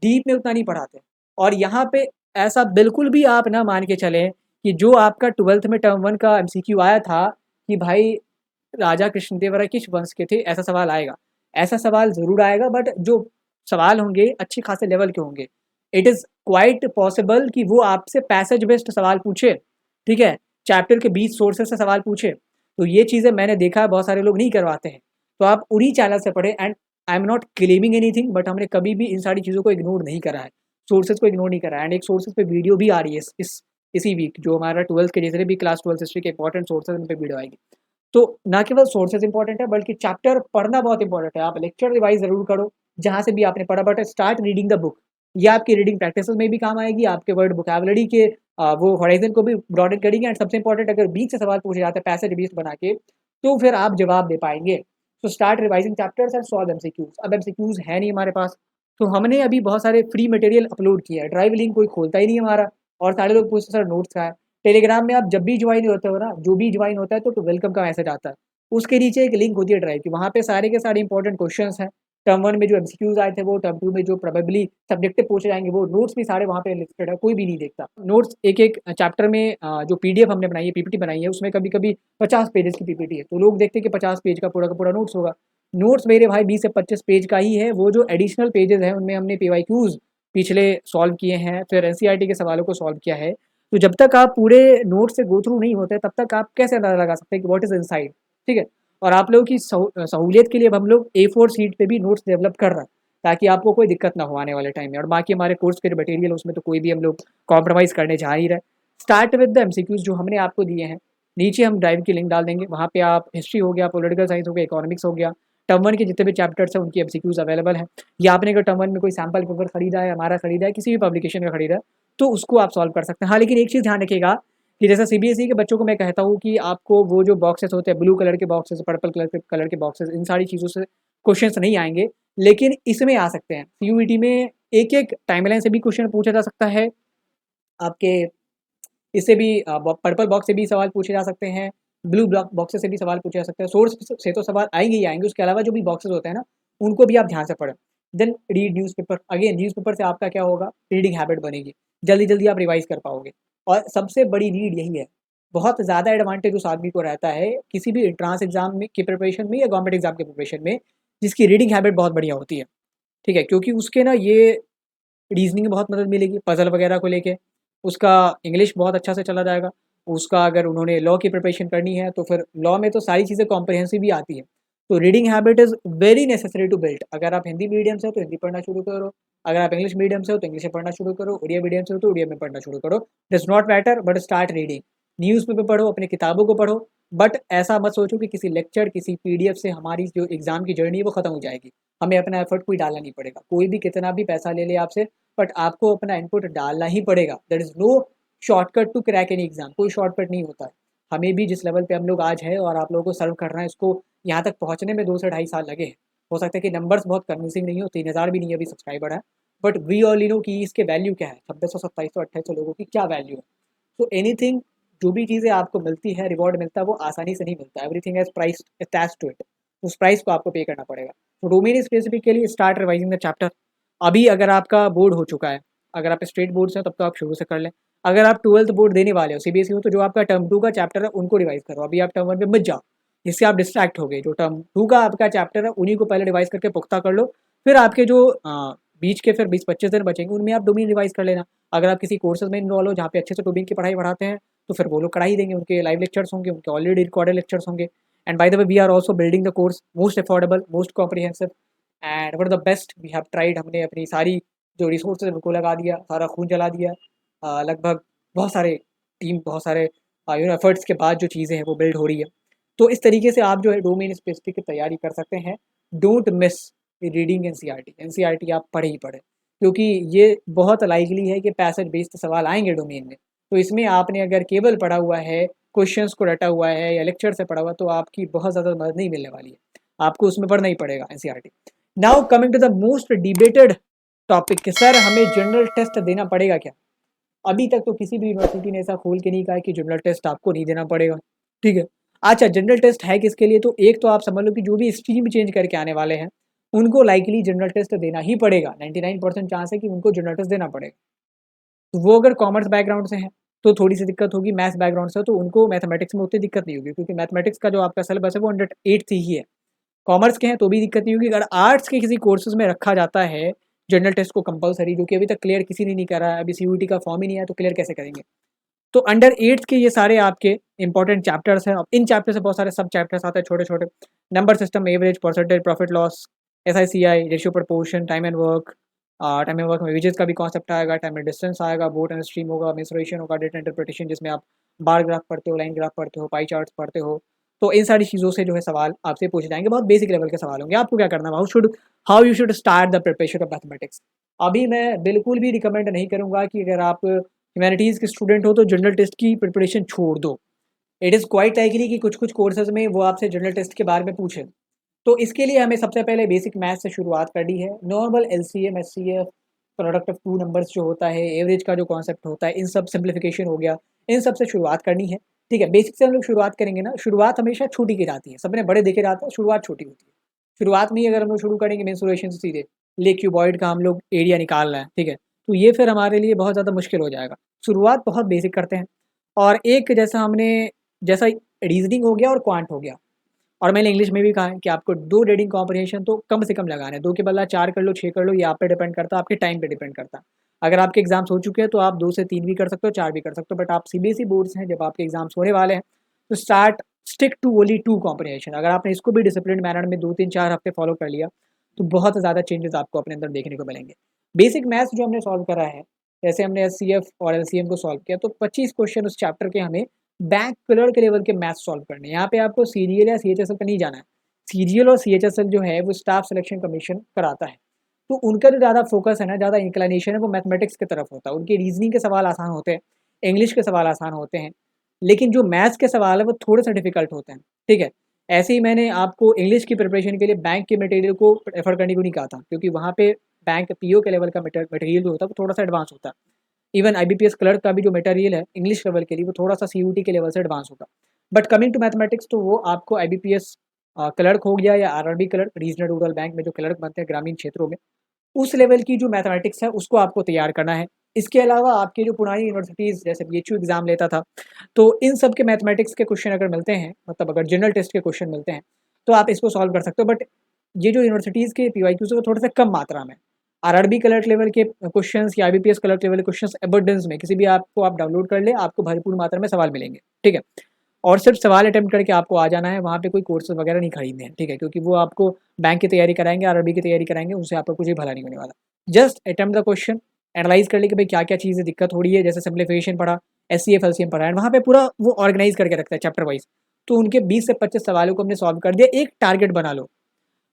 डीप में उतना नहीं पढ़ाते। और यहाँ पे ऐसा बिल्कुल भी आप ना मान के चलें कि जो आपका 12th में टर्म 1 का एमसीक्यू आया था कि भाई राजा कृष्णदेवराय किस वंश के थे, ऐसा सवाल आएगा। ऐसा सवाल ज़रूर आएगा, बट जो सवाल होंगे अच्छे खासे लेवल के होंगे। इट इज़ क्वाइट पॉसिबल कि वो आपसे पैसेज बेस्ड सवाल पूछे, ठीक है, चैप्टर के 20 सोर्सेज से सवाल पूछे। तो ये चीज़ें मैंने देखा है, बहुत सारे लोग नहीं करवाते हैं। तो आप उन्हीं चैनल से पढ़ें। And I am not claiming anything, but हमने कभी भी इन सारी चीज़ों को इग्नोर नहीं करा है, सोर्सेज को इग्नोर नहीं करा है। एंड एक सोर्सेज पे वीडियो भी आ रही है इसी वीक, जो हमारा 12th के जितने भी क्लास 12th हिस्ट्री के इंपॉर्टेंट सोर्सेज उन पे वीडियो आएगी। तो ना केवल सोर्सेज इंपॉर्टेंट है, बल्कि चैप्टर पढ़ना बहुत इंपॉर्टेंट है। आप लेक्चर रिवाइज ज़रूर करो जहाँ से भी आपने पढ़ा, but start reading the book. ये आपकी रीडिंग प्रैक्टिस में भी काम आएगी, आपके वर्ड वोकैबुलरी के वो हॉराइजन को भी ब्रॉडन करेंगे। एंड सबसे इंपॉर्टेंट, अगर बीच से सवाल पूछे जाते हैं पैसेज बेस्ड बना के, तो फिर आप जवाब दे पाएंगे। तो start revising chapters and solve MCQs. अब एमसीक्यूज है नहीं हमारे पास, तो हमने अभी बहुत सारे फ्री मटेरियल अपलोड किया है। ड्राइव लिंक कोई खोलता ही नहीं हमारा, और सारे लोग पूछते सर नोट्स का है। टेलीग्राम में आप जब भी ज्वाइन होते हो ना, जो भी ज्वाइन होता है तो वेलकम का मैसेज आता है, उसके नीचे एक लिंक होती है ड्राइव की, वहाँ पे सारे के सारे इंपॉर्टेंट क्वेश्चंस हैं। टर्म 1 में जो एमसीक्यूज आए थे वो, टर्म 2 में जो प्रोबेबली सब्जेक्टिव पूछे जाएंगे वो, नोट्स भी सारे वहाँ पे लिस्टेड है, कोई भी नहीं देखता नोट्स। एक एक चैप्टर में जो पीडीएफ हमने बनाई है, पीपीटी बनाई है, उसमें कभी कभी 50 पेजेस की पीपीटी है, तो लोग देखते हैं कि 50 पेज का पूरा नोट्स होगा। नोट्स मेरे भाई 20 से 25 पेज का ही है। वो जो एडिशनल पेजेस हैं उनमें हमने पीवाईक्यूज पिछले सॉल्व किए हैं, फिर एनसीईआरटी के सवालों को सॉल्व किया है। तो जब तक आप पूरे नोट से गो थ्रू नहीं होते, तब तक आप कैसे अंदाजा लगा सकते हैं कि व्हाट इज इनसाइड, ठीक है। और आप लोगों की सहूलियत के लिए अब हम लोग A4 शीट पे भी नोट्स डेवलप कर रहे हैं, ताकि आपको कोई दिक्कत ना हो आने वाले टाइम में। और बाकी हमारे कोर्स के मटेरियल उसमें तो कोई भी हम लोग कॉम्प्रोमाइज़ करने जा ही रहे। स्टार्ट विद द एमसीक्यूज जो हमने आपको दिए हैं। नीचे हम ड्राइव की लिंक डाल देंगे, वहाँ पे आप हिस्ट्री हो गया, पॉलिटिकल साइंस हो गया, इकोनॉमिक्स हो गया, टर्म 1 के जितने भी चैप्टर्स हैं उनकी एमसीक्यूज अवेलेबल हैं। या आपने अगर टर्म 1 में कोई सैम्पल पेपर खरीदा है, हमारा खरीदा है, किसी भी पब्लिकेशन का खरीदा है, तो उसको आप सॉल्व कर सकते हैं। हाँ, लेकिन एक चीज़ ध्यान रखिएगा कि जैसा सीबीएसई के बच्चों को मैं कहता हूँ कि आपको वो जो बॉक्सेस होते हैं, ब्लू कलर के बॉक्सेस, पर्पल कलर के बॉक्सेस, इन सारी चीज़ों से क्वेश्चंस नहीं आएंगे, लेकिन इसमें आ सकते हैं। सीयूईटी में एक एक टाइमलाइन से भी क्वेश्चन पूछा जा सकता है आपके। इससे भी पर्पल बॉक्स से भी सवाल पूछे जा सकते हैं, ब्लू बॉक्सेस से भी सवाल पूछे जा सकते हैं। सोर्स से तो सवाल आएंगे ही आएंगे, उसके अलावा जो भी बॉक्सेस होते हैं ना, उनको भी आप ध्यान से पढ़ें। Then read newspaper. Again newspaper से आपका क्या होगा, रीडिंग हैबिट बनेगी, जल्दी जल्दी आप रिवाइज कर पाओगे। और सबसे बड़ी नीड यही है। बहुत ज़्यादा एडवांटेज उस आदमी को रहता है किसी भी एंट्रांस एग्जाम में की प्रिपरेशन में या गवर्नमेंट एग्जाम की प्रिपरेशन में, जिसकी रीडिंग हैबिट बहुत बढ़िया होती है, ठीक है। क्योंकि उसके ना ये रीजनिंग में बहुत मदद मिलेगी, पजल वगैरह को लेके। उसका इंग्लिश बहुत अच्छा से चला जाएगा। उसका अगर उन्होंने लॉ की प्रिपरेशन करनी है तो फिर लॉ में तो सारी चीज़ें कॉम्प्रहेंसिव ही आती है। तो reading habit is very necessary to build. अगर आप हिंदी मीडियम से हो तो हिंदी पढ़ना शुरू करो, अगर आप इंग्लिश मीडियम से हो तो इंग्लिश में पढ़ना शुरू करो, उड़िया मीडियम से हो तो उड़िया में पढ़ना शुरू करो। Does not matter, but start reading. Newspaper पढ़ो, अपनी किताबों को पढ़ो, बट ऐसा मत सोचो कि किसी लेक्चर, किसी पीडीएफ से हमारी जो एग्ज़ाम की जर्नी है वो ख़त्म हो जाएगी। हमें अपना एफर्ट कोई डालना नहीं पड़ेगा, कोई भी कितना भी पैसा ले ले आपसे, बट आपको अपना इनपुट डालना ही पड़ेगा। There is no shortcut to crack any exam, कोई शॉर्टकट नहीं होता है। हमें भी जिस लेवल पे हम लोग आज हैं और आप लोगों को सर्व कर रहे हैं, इसको यहाँ तक पहुँचने में 2 से ढाई साल लगे हैं। हो सकता है कि नंबर्स बहुत कन्विंसिंग नहीं हो, 3000 भी नहीं अभी सब्सक्राइबर है, बट वी ऑल नो कि इसके वैल्यू क्या है, 2600, 2700, 2800 लोगों की क्या वैल्यू है। तो एनीथिंग, जो भी चीज़ें आपको मिलती है, रिवॉर्ड मिलता है, वो आसानी से नहीं मिलता। Everything has price attached to it, उस प्राइस को आपको पे करना पड़ेगा। तो domain specifically start revising the chapter. अभी अगर आपका बोर्ड हो चुका है, अगर आप स्टेट बोर्ड से हैं तब तो आप शुरू से कर लें। अगर आप 12th बोर्ड देने वाले हो, सीबीएसई हो, तो जो आपका टर्म 2 का चैप्टर है उनको रिवाइज करो। अभी आप टर्म 1 में मत जाओ, जिससे आप डिस्ट्रैक्ट हो गए। जो टर्म 2 का आपका चैप्टर है उन्हीं को पहले रिवाइज करके पुख्ता कर लो। फिर आपके जो बीच के फिर 20-25 दिन बचेंगे उनमें आप डोमेन रिवाइज कर लेना। अगर आप किसी कोर्सेज में इन्वॉल्व हो जहाँ पे अच्छे से डोमेन की पढ़ाई पढ़ाते हैं, तो फिर वो लोग करा ही देंगे, उनके लाइव लेक्चर्स होंगे, उनके ऑलरेडी रिकॉर्डेड लेक्चर्स होंगे। And by the way we are also building the course most affordable, most comprehensive and one of the best we have tried. हमने अपनी सारी जो रिसोर्सेज उनको लगा दिया, सारा खून जला दिया, लगभग बहुत सारे टीम, बहुत सारे एफर्ट्स के बाद जो चीज़ें हैं वो बिल्ड हो रही है। तो इस तरीके से आप जो है डोमेन स्पेसिफिक की तैयारी कर सकते हैं। Don't miss reading NCERT. NCERT आप पढ़े ही पढ़े, क्योंकि ये बहुत लाइकली है कि पैसेज बेस्ड सवाल आएंगे डोमेन में। तो इसमें आपने अगर केवल पढ़ा हुआ है, क्वेश्चंस को रटा हुआ है या लेक्चर से पढ़ा हुआ, तो आपकी बहुत ज़्यादा मदद नहीं मिलने वाली है, आपको उसमें पढ़ना ही पड़ेगा NCERT. Now coming to the most debated topic कि सर हमें जनरल टेस्ट देना पड़ेगा क्या। अभी तक तो किसी भी यूनिवर्सिटी ने ऐसा खोल के नहीं कहा है कि जनरल टेस्ट आपको नहीं देना पड़ेगा, ठीक है। अच्छा, जनरल टेस्ट है किसके लिए, तो एक तो आप समझ लो कि जो भी स्ट्रीम चेंज करके आने वाले हैं उनको लाइकली जनरल टेस्ट देना ही पड़ेगा। 99% चांस है कि उनको जनरल टेस्ट देना पड़ेगा। तो वो अगर कॉमर्स बैकग्राउंड से हैं तो थोड़ी सी दिक्कत होगी, मैथ्स बैकग्राउंड से तो उनको मैथमेटिक्स में उतनी दिक्कत नहीं होगी, क्योंकि मैथमेटिक्स का जो आपका सिलेबस है वो 108 ही है। कॉमर्स के हैं तो भी दिक्कत नहीं होगी। अगर आर्ट्स के किसी कोर्सेज में रखा जाता है जनरल टेस्ट को कंपलसरी, जो कि अभी तक क्लियर किसी ने नहीं करा है, अभी सीयूईटी का फॉर्म ही नहीं आया तो क्लियर कैसे करेंगे। तो अंडर 8th के ये सारे आपके इंपॉर्टेंट चैप्टर्स हैं। अब इन चैप्टर से बहुत सारे सब चैप्टर्स आते हैं छोटे छोटे, number system, average, percentage, profit loss, SICI, ratio proportion, time and work में वेजेस का भी कॉन्सेप्ट आएगा, टाइम एंड डिस्टेंस आएगा, बोट एंड स्ट्रीम होगा, मेंसुरेशन होगा, डेटा इंटरप्रिटेशन जिसमें आप बार ग्राफ पढ़ते हो, लाइन ग्राफ पढ़ते हो, पाई चार्ट्स पढ़ते हो। तो इन सारी चीज़ों से जो है सवाल आपसे पूछे जाएंगे, बहुत बेसिक लेवल के सवाल होंगे। आपको क्या करना है, how you should start the preparation of mathematics. अभी मैं बिल्कुल भी रिकमेंड नहीं करूँगा कि अगर आप ह्यूमैनिटीज़ के स्टूडेंट हो तो जनरल टेस्ट की प्रिपरेशन छोड़ दो। इट इज़ क्वाइट लाइकली कि कुछ कुछ कोर्सेज में वो आपसे जनरल टेस्ट के बारे में पूछें। तो इसके लिए हमें सबसे पहले बेसिक मैथ से शुरुआत करनी है। Normal LCM, SCF, product of two numbers जो होता है, एवरेज का जो कॉन्सेप्ट होता है, इन सब सिंप्लीफिकेशन हो गया, इन सब से शुरुआत करनी है, ठीक है। बेसिक से हम लोग शुरुआत करेंगे ना, शुरुआत हमेशा छोटी की जाती है, सबने बड़े देखे जाते हैं, शुरुआत छोटी होती है। शुरुआत में ही अगर हम लोग शुरू करेंगे मेंसुरेशन से सीधे ले क्यूबॉइड का हम लोग एरिया निकाल रहे हैं, ठीक है, तो ये फिर हमारे लिए बहुत ज़्यादा मुश्किल हो जाएगा। शुरुआत बहुत बेसिक करते हैं। और एक जैसा रीजनिंग हो गया और क्वांट हो गया, और मैंने इंग्लिश में भी कहा है कि आपको 2 रीडिंग कॉम्प्रिहेंशन तो कम से कम लगाना है। 2 के बदला 4 कर लो, 6 कर लो, ये आप पे डिपेंड करता है, आपके टाइम पे डिपेंड करता है। अगर आपके एग्जाम्स हो चुके हैं तो आप 2 से 3 भी कर सकते हो, 4 भी कर सकते हो, बट आप CBSE बोर्ड्स हैं, जब आपके एग्जाम्स होने वाले हैं तो स्टिक टू ओनली 2 कॉम्प्रिहेंशन। अगर आपने इसको भी डिसिप्लिन मैनर में 2-3-4 हफ्ते फॉलो कर लिया तो बहुत ज़्यादा चेंजेस आपको अपने अंदर देखने को मिलेंगे। बेसिक मैथ्स जो हमने सॉल्व करा है, जैसे हमने SCF और LCM को सॉल्व किया, तो 25 क्वेश्चन उस चैप्टर के हमें बैंक कलर के लेवल के मैथ्स सॉल्व करने हैं। यहाँ पे आपको सीरियल या CHSL पर नहीं जाना है। सीरियल और CHSL जो है वो स्टाफ सिलेक्शन कमीशन कराता है, तो उनका जो ज़्यादा फोकस है ना, ज़्यादा इंक्लिनेशन है वो मैथमेटिक्स की तरफ होता है। उनके रीजनिंग के सवाल आसान होते हैं, इंग्लिश के सवाल आसान होते हैं, लेकिन जो मैथ्स के सवाल है वो थोड़े से डिफिकल्ट होते हैं, ठीक है। ऐसे ही मैंने आपको इंग्लिश की प्रिपरेशन के लिए बैंक के मटेरियल को रेफर करने को नहीं कहा था, क्योंकि वहाँ पे बैंक PO के लेवल का मटेरियल जो होता है वो थोड़ा सा एडवांस होता है। इवन IBPS क्लर्क का भी जो मटेरियल है इंग्लिश लेवल के लिए वो थोड़ा सा CUT के लेवल से एडवांस होगा। बट कमिंग टू मैथमेटिक्स तो वो आपको IBPS क्लर्क हो गया या RRB clerk, regional rural bank में जो क्लर्क बनते हैं ग्रामीण क्षेत्रों में, उस लेवल की जो मैथमेटिक्स है उसको आपको तैयार करना है। इसके अलावा आपकी जो पुरानी यूनिवर्सिटीज़ जैसे BHU एग्ज़ाम लेता था, तो इन सब के मैथमेटिक्स के क्वेश्चन अगर मिलते हैं, मतलब अगर जनरल टेस्ट के क्वेश्चन मिलते हैं तो आप इसको सॉल्व कर सकते हो। बट ये जो यूनिवर्सिटीज़ के PYQs है वो थोड़े से कम मात्रा में, RRB क्लर्क लेवल के क्वेश्चंस या IBPS क्लर्क लेवल के क्वेश्चंस अबंडेंस में किसी भी आपको आप डाउनलोड कर ले, आपको भरपूर मात्रा में सवाल मिलेंगे, ठीक है। और सिर्फ सवाल अटेम्प्ट करके आपको आ जाना है, वहाँ पे कोई कोर्सेज वगैरह नहीं खरीदने हैं, ठीक है, क्योंकि वो आपको बैंक की तैयारी कराएंगे, RRB की तैयारी कराएंगे, उससे आपको कुछ भी भला नहीं होने वाला। Just attempt the question, analyse कर ले कि भाई क्या क्या चीज़ें दिक्कत हो रही है, जैसे सिम्प्लीफिकेशन पढ़ा, SCF LCM पढ़ा है, वहाँ पे पूरा वो ऑर्गेनाइज करके रखता है चैप्टर वाइज। तो उनके 20 से 25 सवालों को हमने सॉल्व कर दिया। एक टारगेट बना लो,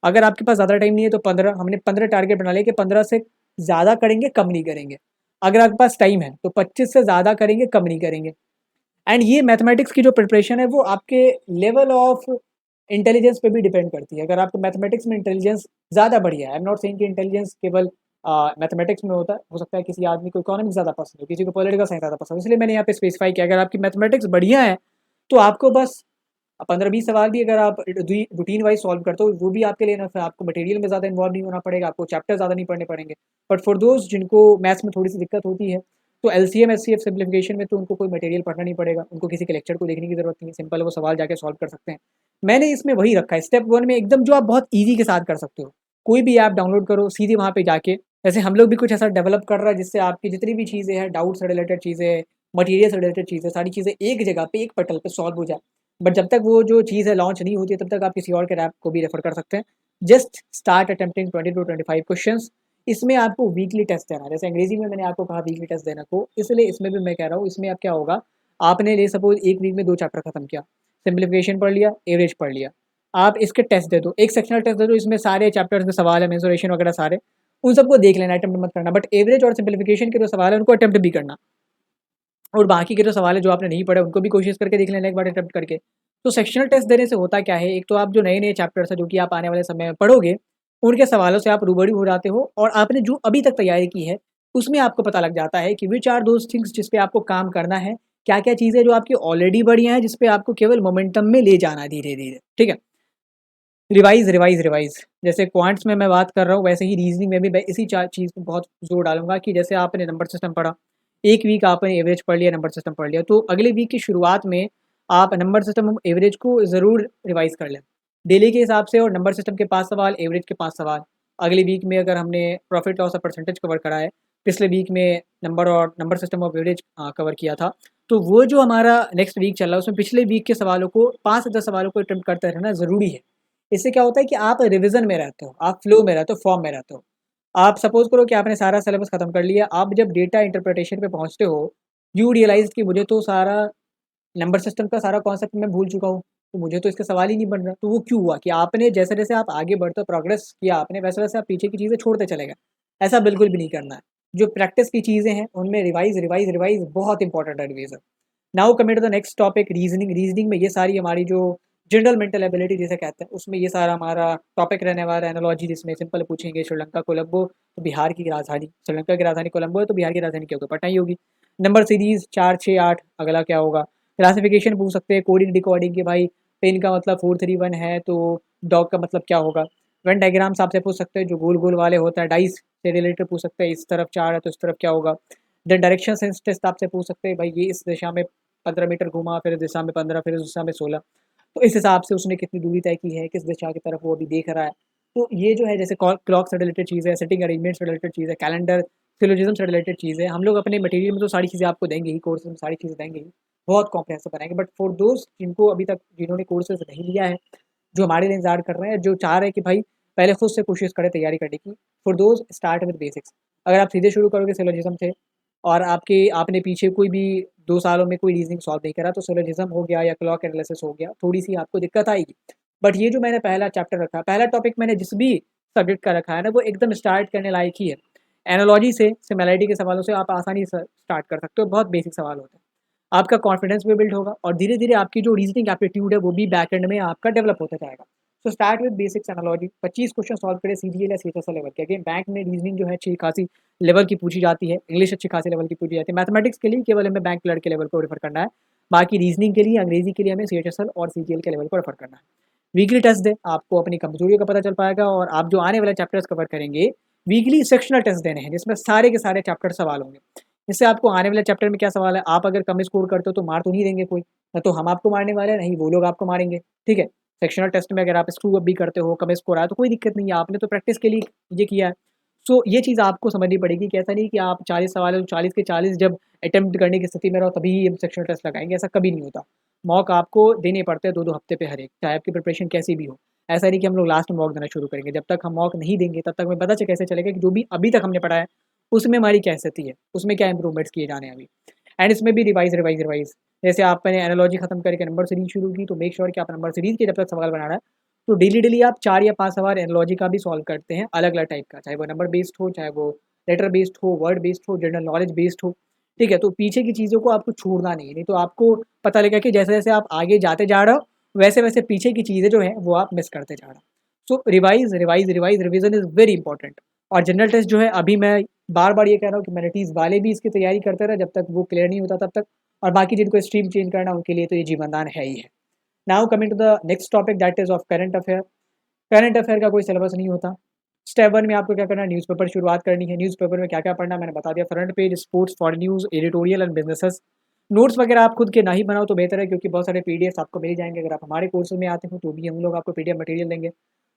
अगर आपके पास ज़्यादा टाइम नहीं है तो 15, हमने 15 टारगेट बना लिया कि 15 से ज़्यादा करेंगे, कम नहीं करेंगे। अगर आपके पास टाइम है तो 25 से ज़्यादा करेंगे, कम नहीं करेंगे। एंड ये मैथमेटिक्स की जो प्रिपरेशन है वो आपके लेवल ऑफ इंटेलिजेंस पे भी डिपेंड करती है। अगर आपको मैथमेटिक्स में इंटेलिजेंस ज़्यादा बढ़िया है, आई एम नॉट सेइंग कि इंटेलिजेंस केवल मैथमेटिक्स में होता है, हो सकता है किसी आदमी को इकोनॉमिक्स ज़्यादा पसंद हो, किसी को पॉलिटिकल साइंस ज़्यादा पसंद हो, इसलिए मैंने यहाँ पे स्पेसिफाई किया अगर आपकी मैथमेटिक्स बढ़िया है तो आपको बस 15-20 सवाल भी अगर आप रूटीन वाइज सॉल्व करते हो वो भी आपके लिए ना, आपको मटेरियल में ज़्यादा इन्वॉल्व नहीं होना पड़ेगा, आपको चैप्टर ज़्यादा नहीं पढ़ने पड़ेंगे। बट फॉर दोज जिनको मैथ्स में थोड़ी सी दिक्कत होती है, तो LCM SCF सिम्प्लीफिकेशन में तो उनको कोई मटेरियल पढ़ना नहीं पड़ेगा, उनको किसी के लेक्चर को देखने की ज़रूरत नहीं है, सिंपल वो सवाल जाके सॉल्व कर सकते हैं। मैंने इसमें वही रखा है, स्टेप 1 में एकदम जो आप बहुत ईजी के साथ कर सकते हो। कोई भी ऐप डाउनलोड करो, सीधे वहाँ पे जाके, जैसे हम लोग भी कुछ ऐसा डेवलप कर रहा है जिससे आपकी जितनी भी चीज़ें हैं, डाउट से रिलेटेड चीज़ें, मटीरियल से रिलेटेड चीज़ें, सारी चीज़ें एक जगह पे, एक पटल पे सॉल्व हो जाए। बट जब तक वो जो चीज़ है लॉन्च नहीं होती है तब तक आप किसी और के ऐप को भी रेफर कर सकते हैं। Just start attempting 20 to 25 questions. इसमें आपको वीकली टेस्ट देना है, जैसे अंग्रेजी में मैंने आपको कहा वीकली टेस्ट देना को, इसलिए इसमें भी मैं कह रहा हूँ इसमें अब क्या होगा, आपने ले सपोज एक वीक में 2 चैप्टर खत्म किया, सिम्प्लीफिकेशन पढ़ लिया, एवरेज पढ़ लिया, आप इसके टेस्ट दे दो, एक सेक्शनल टेस्ट दे दो, इसमें सारे चैप्टर्स के सवाल है, मेंसुरेशन वगैरह सारे, उन सबको देख लेना, अटेम्प्ट मत करना, बट एवरेज और सिम्प्लीफिकेशन के जो सवाल है उनको अटेम्प्ट भी करना, और बाकी के जो सवाल है जो आपने नहीं पढ़े उनको भी कोशिश करके देख लेना एक बार अटेम्प्ट करके। तो सेक्शनल टेस्ट देने से होता क्या है, एक तो आप जो नए-नए चैप्टर्स हैं जो कि आप आने वाले समय में पढ़ोगे, उनके सवालों से आप रूबरू हो जाते हो, और आपने जो अभी तक तैयारी की है, उसमें आपको पता लग जाता है कि व्हिच आर दोज़ थिंग्स जिस पे आपको काम करना है, क्या-क्या चीज़ें जो आपकी ऑलरेडी बढ़िया हैं, जिस पे आपको केवल मोमेंटम में ले जाना है धीरे-धीरे, ठीक है? Revise, revise, revise. जैसे क्वांट्स में मैं बात कर रहा हूँ, वैसे ही रीज़निंग में भी मैं इसी चा चीज़ पे बहुत ज़ोर डालूँगा कि जैसे आपने नंबर सिस्टम पढ़ा, एक वीक आपने एवरेज पढ़ लिया, नंबर सिस्टम पढ़ लिया, तो अगले वीक की शुरुआत में आप नंबर सिस्टम एवरेज को ज़रूर रिवाइज़ कर लें। डेली के हिसाब से, और नंबर सिस्टम के 5 सवाल, एवरेज के 5 सवाल। अगले वीक में अगर हमने प्रॉफिट लॉस और परसेंटेज कवर करा है, पिछले वीक में नंबर और number system of average cover किया था, तो वो जो हमारा नेक्स्ट वीक चल रहा है, उसमें पिछले वीक के सवालों को 5 से 10 सवालों को अटेम्प्ट करते रहना ज़रूरी है। इससे क्या होता है कि आप रिवीजन में रहते हो, आप फ्लो में रहते हो, फॉर्म में रहते हो। आप सपोज़ करो कि आपने सारा सिलेबस खत्म कर लिया, आप जब डेटा इंटरप्रिटेशन पे पहुँचते हो, यू रियलाइज़ कि मुझे तो सारा नंबर सिस्टम का सारा कॉन्सेप्ट मैं भूल चुका हूँ, तो मुझे तो इसके सवाल ही नहीं बन रहा। तो वो क्यों हुआ कि आपने जैसे-जैसे आप आगे बढ़ते हो, प्रोग्रेस किया आपने, वैसे-वैसे आप पीछे की चीज़ें छोड़ते चले गए। ऐसा बिल्कुल भी नहीं करना है। जो प्रैक्टिस की चीज़ें हैं, उनमें रिवाइज़, रिवाइज़, रिवाइज़ बहुत इंपॉर्टेंट है revision. Now coming to the next topic, reasoning. Reasoning में ये सारी हमारी जो जनरल मेंटल एबिलिटी जिसे कहते हैं, उसमें ये सारा हमारा टॉपिक रहने वाला है। एनालॉजी जिसमें सिंपल पूछेंगे, श्रीलंका कोलंबो तो बिहार की राजधानी, श्रीलंका की राजधानी कोलंबो है तो बिहार की राजधानी क्या होगी? पटना ही होगी। नंबर सीरीज़ 4, 6, 8, अगला क्या होगा? क्लासिफिकेशन पूछ सकते हैं, कोडिंग, डिकोडिंग कि भाई पेन का मतलब 431 है तो डॉग का मतलब क्या होगा? वेन डायग्राम्स आपसे पूछ सकते हैं जो गोल-गोल वाले होता है, डाइस से रिलेटेड पूछ सकते हैं, इस तरफ 4 है तो इस तरफ क्या होगा? देन डायरेक्शन सेंस टेस्ट आपसे पूछ सकते हैं, भाई ये इस दिशा में 15 मीटर घूमा, फिर इस दिशा में 15, फिर इस दिशा में 16, तो इस हिसाब से उसने कितनी दूरी तय की है, किस दिशा की तरफ वो अभी देख रहा है। तो ये जो है जैसे क्लॉक से रिलेटेड चीज़ है, सिटिंग अरेंजमेंट से रिलेटेड चीज़ है, कैलेंडर, सिलोजिज़म से रिलेटेड चीज़ है। हम लोग अपने मटेरियल में तो सारी चीज़ें आपको देंगे ही, कोर्स में सारी चीज़ें देंगे ही, बहुत कॉम्प्रिहेंसिव बनाएँगे। बट फॉर दोज़ जिनको अभी तक जिन्होंने कोर्सेज़ नहीं लिया है, जो हमारे लिए इंतज़ार कर रहे हैं, जो चाह रहे हैं कि भाई पहले खुद से कोशिश करें तैयारी करने की, for those start with basics. अगर आप सीधे शुरू करोगे सिलोजिज़म से, और आपने पीछे कोई भी 2 सालों में कोई रीज़निंग सॉल्व नहीं करा, तो सिलोजिज़म हो गया या क्लॉक एनालिसिस हो गया, थोड़ी-सी आपको दिक्कत आएगी। बट ये जो मैंने पहला चैप्टर रखा है, पहला टॉपिक मैंने जिस भी सब्जेक्ट का रखा है ना, वो एकदम स्टार्ट करने लायक ही है। एनालॉजी से, सिमिलैरिटी के सवालों से आप आसानी से स्टार्ट कर सकते हो, बहुत बेसिक सवाल होते हैं। आपका कॉन्फिडेंस भी बिल्ड होगा, और धीरे-धीरे आपकी जो रीज़निंग एप्टीट्यूड है, वो भी बैक एंड में आपका डेवलप होता जाएगा। So start with basics analogy, 25 question solve करें सीजीएल या सीएचएसएल लेवल के। अगेन बैंक में रीज़निंग जो है अच्छी खासी लेवल की पूछी जाती है, इंग्लिश अच्छी खासी लेवल की पूछी जाती है। मैथमेटिक्स के लिए केवल हमें बैंक क्लर्क के लेवल को रेफर करना है, बाकी रीज़निंग के लिए, अंग्रेजी के लिए हमें सीएचएसएल और सीजीएल के लेवल को रेफर करना है। वीकली टेस्ट दें, आपको अपनी कमजोरियों का पता चल पाएगा, और आप जो आने वाले चैप्टर्स कवर करेंगे, वीकली सेक्शनल टेस्ट देने हैं जिसमें सारे के सारे चैप्टर सवाल होंगे। इससे आपको आने वाले चैप्टर में क्या सवाल है, आप अगर कम स्कोर करते हो तो मार तो नहीं देंगे कोई, ना तो हम आपको मारने वाले हैं, ना ही वो लोग आपको मारेंगे, ठीक है? सेक्शनल टेस्ट में अगर आप स्क्रू अप भी करते हो, कम स्कोर आया तो कोई दिक्कत नहीं है, आपने तो प्रैक्टिस के लिए ये किया है। सो ये चीज़ आपको समझनी पड़ेगी कि ऐसा नहीं कि आप 40 सवाल है तो 40 के 40 जब अटेम्प्ट करने की स्थिति में रहो तभी हम सेक्शनल टेस्ट लगाएँगे, ऐसा कभी नहीं होता। मॉक आपको देने पड़ते हैं 2-2 हफ्ते पे हर एक, चाहे आपकी प्रिपरेशन कैसी भी हो। ऐसा नहीं कि हम लोग लास्ट में मॉक देना शुरू करेंगे, जब तक हम मॉक नहीं देंगे तब तक हमें पता कैसे चलेगा कि जो भी अभी तक हमने पढ़ा है, उसमें हमारी क्या स्थिति है, उसमें क्या इम्प्रूवमेंट्स किए जाने हैं अभी। एंड इसमें भी रिवाइज़, रिवाइज़, रिवाइज़। जैसे आपने एनालॉजी खत्म करके नंबर सीरीज़ शुरू की, तो मेक श्योर कि आप नंबर सीरीज़ के जब तक सवाल बना रहा है, तो डेली-डेली आप 4 या 5 सवाल एनालॉजी का भी सॉल्व करते हैं, अलग-अलग टाइप का, चाहे वो नंबर बेस्ड हो, चाहे वो लेटर बेस्ड हो, वर्ड बेस्ड हो, जनरल नॉलेज बेस्ड हो, ठीक है? तो पीछे की चीज़ों को आपको छोड़ना नहीं है, नहीं तो आपको पता लगेगा कि जैसे-जैसे आप आगे जाते जा रहे हो, वैसे-वैसे पीछे की चीज़ें जो हैं, वो आप मिस करते जा रहे हो। So revise, revise, revise, revision is very important. और जनरल टेस्ट जो है, अभी मैं बार-बार ये कह रहा हूँ कि मैथमेटिक्स वाले भी इसकी तैयारी करते रहे, जब तक वो क्लियर नहीं होता तब तक, और बाकी जिनको स्ट्रीम चेंज करना है, उनके लिए तो ये जीवनदान है ही है। Now coming to the next topic that is of current affair. Current affair का कोई सिलेबस नहीं होता। स्टेप 1 में आपको क्या करना है, न्यूज़पेपर शुरुआत करनी है। न्यूज़पेपर में क्या-क्या पढ़ना है मैंने बता दिया, front page, sports, foreign news, editorial and businesses. Notes वगैरह आप खुद के ना ही बनाओ तो बेहतर है, क्योंकि बहुत सारे पीडीएफ्स आपको मिल जाएँगे। अगर आप हमारे कोर्सेज़ में आते हो तो भी हम लोग आपको पीडीएफ मटेरियल देंगे।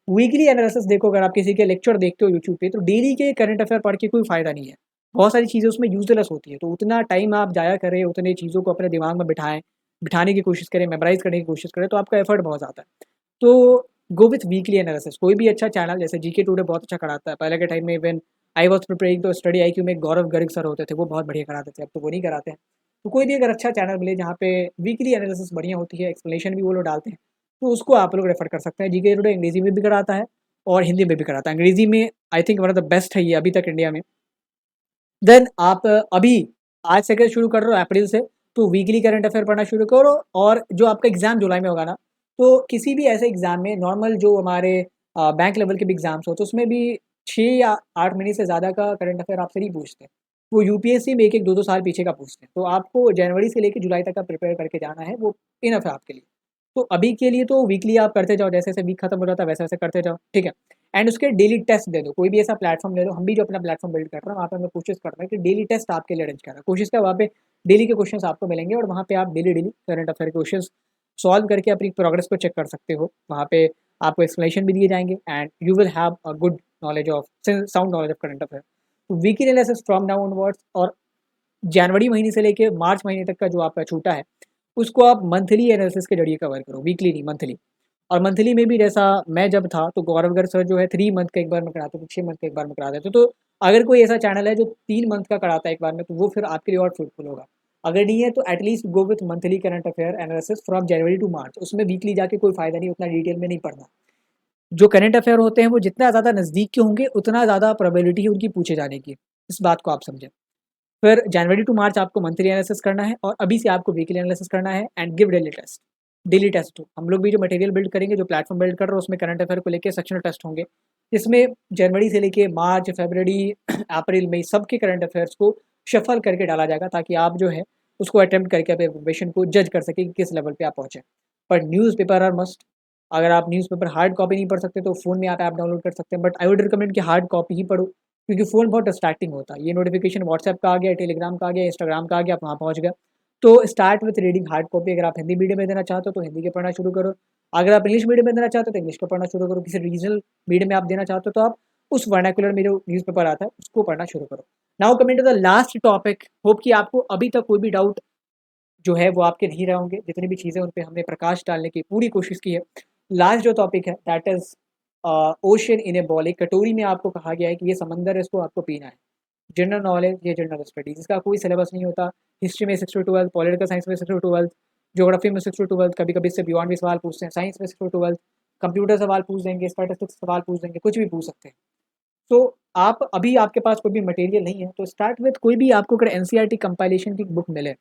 वीकली एनालिसिस देखो, अगर आप किसी के लेक्चर देखते हो यूट्यूब पे, तो डेली के करंट अफेयर पढ़ के कोई फ़ायदा नहीं है। बहुत सारी चीज़ें उसमें यूज़लेस होती है, तो उतना टाइम आप ज़ाया करें, उतनी चीज़ों को अपने दिमाग में बिठाएँ, बिठाने की कोशिश करें, मेमोराइज़ करने की कोशिश करें, तो आपका एफर्ट बहुत ज़्यादा है। तो गो विथ वीकली एनालिसिस। कोई भी अच्छा चैनल जैसे जीके टुडे बहुत अच्छा कराता है। पहले के टाइम में व्हेन आई वाज़ प्रिपेयरिंग तो स्टडी आईक्यू में गौरव गर्ग सर होते थे, वो बहुत बढ़िया कराते थे, अब तो वो नहीं कराते हैं। तो कोई भी अगर अच्छा चैनल मिले जहाँ पे वीकली एनालिसिस बढ़िया होती है, एक्सप्लेनेशन भी वो लोग डालते हैं, तो उसको आप लोग रेफ़र कर सकते हैं। जीके टुडे अंग्रेज़ी में भी कराता है और हिंदी में भी कराता है। अंग्रेज़ी में I think one of the best है ये अभी तक इंडिया में। देन आप अभी आज से अगर शुरू कर रहे हो अप्रैल से, तो वीकली करंट अफेयर पढ़ना शुरू करो और जो आपका एग्ज़ाम जुलाई में होगा ना, तो किसी भी ऐसे एग्ज़ाम में नॉर्मल जो हमारे बैंक लेवल के भी एग्ज़ाम्स होते हैं, उसमें भी 6 या 8 महीने से ज़्यादा का करंट अफेयर आपसे नहीं पूछते। वो यूपीएससी में 1-1, 2-2 साल पीछे का पूछते हैं। तो आपको जनवरी से लेके जुलाई तक का प्रिपेयर करके जाना है, वो इनफ है आपके लिए। तो अभी के लिए तो वीकली आप करते जाओ, जैसे-जैसे वीक खत्म हो जाता है वैसे-वैसे करते जाओ, ठीक है? एंड उसके डेली टेस्ट दे दो। कोई भी ऐसा प्लेटफ़ॉर्म ले लो, हम भी जो अपना प्लेटफ़ॉर्म बिल्ड कर रहे हैं, वहाँ पे हम लोग कोशिश कर रहे हैं कि डेली टेस्ट आपके लिए अरेंज करें। कोशिश क्या वहाँ पे डेली के क्वेश्चंस आपको मिलेंगे और वहाँ पे आप डेली-डेली करंट अफेयर के क्वेश्चंस सॉल्व करके अपनी प्रोग्रेस को चेक कर सकते हो। वहाँ पे आपको एक्सप्लेनेशन भी दिए जाएँगे and you will have a good knowledge of sound knowledge of current affair. तो weekly analysis from now onwards और जनवरी महीने से लेके मार्च महीने तक का जो आपका छूटा है, उसको आप मंथली एनालिसिस के ज़रिए कवर करो, वीकली नहीं मंथली। और मंथली में भी जैसा मैं जब था तो गौरव गर्ग सर जो है 3 मंथ का एक बार में कराते थे, 6 मंथ का एक बार में कराते थे। तो अगर कोई ऐसा चैनल है जो 3 मंथ का कराता है एक बार में, तो वो फिर आपके लिए और फ्रूटफुल होगा। अगर नहीं है तो at least go with monthly current affair analysis from January to March. उसमें वीकली जाके कोई फ़ायदा नहीं, उतना डिटेल में नहीं पढ़ना। जो करंट अफेयर होते हैं वो जितना ज़्यादा नज़दीक के होंगे, उतना ज़्यादा प्रोबेबिलिटी है उनकी पूछे जाने की। इस बात को आप समझें। फिर जनवरी टू मार्च आपको मंथली एनालिसिस करना है और अभी से आपको वीकली एनालिसिस करना है and give daily test. Daily test हो, हम लोग भी जो मटेरियल बिल्ड करेंगे, जो प्लेटफॉर्म बिल्ड कर रहे हो, उसमें करंट अफेयर को लेके सेक्शनल टेस्ट होंगे। इसमें जनवरी से लेके मार्च, फरवरी, अप्रैल, मई सबके करंट अफेयर्स को शफल करके डाला जाएगा ताकि आप जो है उसको अटेम्प्ट करके अपने प्रिपरेशन को जज कर सकें कि किस लेवल पे आप पहुँचे। पर न्यूज़पेपर आर मस्ट। अगर आप न्यूज़पेपर हार्ड कॉपी नहीं पढ़ सकते तो फ़ोन में आप ऐप डाउनलोड कर सकते हैं, बट आई वुड रिकमेंड कि हार्ड कॉपी ही पढ़ो क्योंकि फ़ोन बहुत डिस्ट्रैक्टिंग होता है। ये नोटिफ़िकेशन व्हाट्सएप का आ गया, टेलीग्राम का आ गया, इंस्टाग्राम का आ गया, आप वहाँ पहुँच गए। तो start with reading hard copy. अगर आप हिंदी मीडियम में देना चाहते हो तो हिंदी के पढ़ना शुरू करो। अगर आप इंग्लिश मीडियम में देना चाहते हो तो इंग्लिश का पढ़ना शुरू करो। किसी रीजनल मीडियम में आप देना चाहते हो तो आप उस वर्नाक्युलर में जो न्यूज़पेपर आता है उसको पढ़ना शुरू करो। Now coming to the last topic, hope कि आपको अभी तक कोई भी डाउट जो है वो आपके नहीं रहे होंगे। जितनी भी चीज़ें उन पे हमने प्रकाश डालने की पूरी कोशिश की है। लास्ट जो टॉपिक है that is ocean in A ball. एक कटोरी में आपको कहा गया है कि ये समंदर है, इसको आपको पीना है। जनरल नॉलेज या जनरल स्टडीज़, इसका कोई सिलेबस नहीं होता। हिस्ट्री में 6 टू 12, पॉलिटिकल साइंस में 6 टू 12, ज्योग्राफी में 6 टू 12, कभी-कभी इससे बियॉन्ड भी सवाल पूछते हैं। साइंस में 6 टू 12, कंप्यूटर सवाल पूछ देंगे, स्टैटिस्टिक्स सवाल पूछ देंगे, कुछ भी पूछ सकते हैं। तो आप अभी आपके पास कोई भी मटेरियल नहीं है तो स्टार्ट विथ कोई भी आपको अगर एनसीईआरटी कंपाइलेशन की बुक मिले,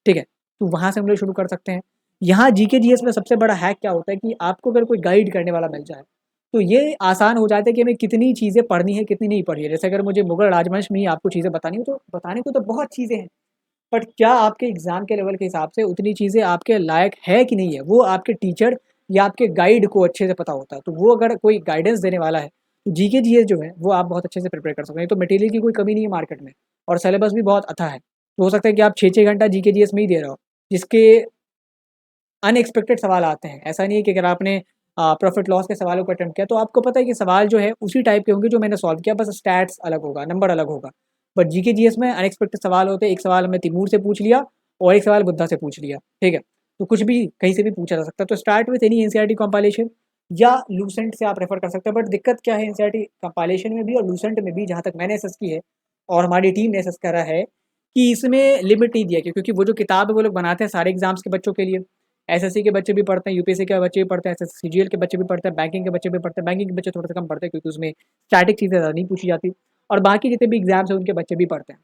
ठीक है? तो वहाँ से हम लोग शुरू कर सकते हैं। यहाँ जीके जीएस में सबसे बड़ा हैक क्या होता है कि आपको अगर कोई गाइड करने वाला मिल जाए, तो ये आसान हो जाता है कि हमें कितनी चीज़ें पढ़नी है, कितनी नहीं पढ़नी है। जैसे अगर मुझे मुगल राजवंश में ही आपको चीज़ें बतानी हो, तो बताने को तो बहुत चीज़ें हैं, बट क्या आपके एग्ज़ाम के लेवल के हिसाब से उतनी चीज़ें आपके लायक है कि नहीं है, वो आपके टीचर या आपके गाइड को अच्छे से पता होता है। तो वो अगर कोई गाइडेंस देने वाला है, तो जीके जीएस जो है, वो आप बहुत अच्छे से प्रिपेयर कर सकते हैं। तो मटेरियल की कोई कमी नहीं है मार्केट में और सिलेबस भी बहुत अच्छा है। तो हो सकता है कि आप 6-6 घंटा जीके जीएस में ही दे रहे हो, जिसके अनएक्सपेक्टेड सवाल आते हैं। ऐसा नहीं है कि अगर आपने प्रॉफ़िट लॉस के सवालों को अटेम्प्ट किया तो आपको पता है कि सवाल जो है उसी टाइप के होंगे जो मैंने सॉल्व किया, बस स्टैट्स अलग होगा, नंबर अलग होगा। बट जीके जीएस में अनएक्सपेक्टेड सवाल होते हैं। एक सवाल हमने तैमूर से पूछ लिया और एक सवाल बुद्धा से पूछ लिया, ठीक है? तो कुछ भी कहीं से भी पूछा जा सकता है। तो start with any NCERT compilation या लूसेंट से आप रेफ़र कर सकते हैं। बट दिक्कत क्या है एनसीईआरटी कंपाइलेशन में भी और लूसेंट में भी, जहाँ तक मैंने असेस की है और हमारी टीम ने असेस करा है, कि इसमें लिमिट नहीं दिया गया क्योंकि वो जो किताब है वो लोग बनाते हैं सारे एग्ज़ाम्स के बच्चों के लिए। एसएससी के बच्चे भी पढ़ते हैं, यूपीएससी के बच्चे भी पढ़ते हैं, एसएससी सीजीएल के बच्चे भी पढ़ते हैं, बैंकिंग के बच्चे भी पढ़ते हैं। बैंकिंग के बच्चे थोड़ा सा कम पढ़ते हैं क्योंकि उसमें स्टैटिक चीज़ें ज़्यादा नहीं पूछी जाती और बाकी जितने भी एग्ज़ाम्स हैं उनके बच्चे भी पढ़ते हैं।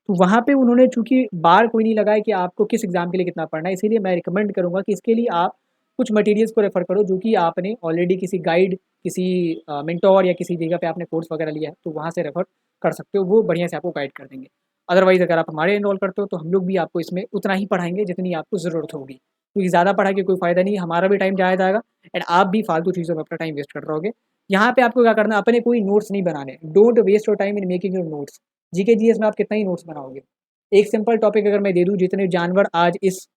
तो वहाँ पे उन्होंने चूँकि बार कोई नहीं लगाया कि आपको किस एग्ज़ाम के लिए कितना पढ़ना है, इसीलिए मैं रिकमेंड करूँगा कि इसके लिए आप कुछ मटेरियल्स को रेफ़र करो जो कि आपने ऑलरेडी किसी गाइड, किसी मेंटोर या किसी जगह पे आपने कोर्स वगैरह लिया है, तो वहाँ से रेफ़र कर सकते हो। वो बढ़िया से आपको गाइड कर देंगे। अदरवाइज़ अगर आप हमारे एनरोल करते हो तो हम लोग भी आपको इसमें उतना ही पढ़ाएँगे जितनी आपको ज़रूरत होगी। क्योंकि ज़्यादा पढ़ा के कोई फ़ायदा नहीं है, हमारा भी टाइम जाया जाएगा एंड आप भी फालतू चीज़ों में अपना टाइम वेस्ट कर रहोगे। यहाँ पे आपको क्या करना है, अपने कोई नोट्स नहीं बनाने। Don't waste your time in making your notes. GK GS में आप कितना ही नोट्स बनाओगे। एक सिंपल टॉपिक अगर मैं दे दूँ, जितने जानवर आज इस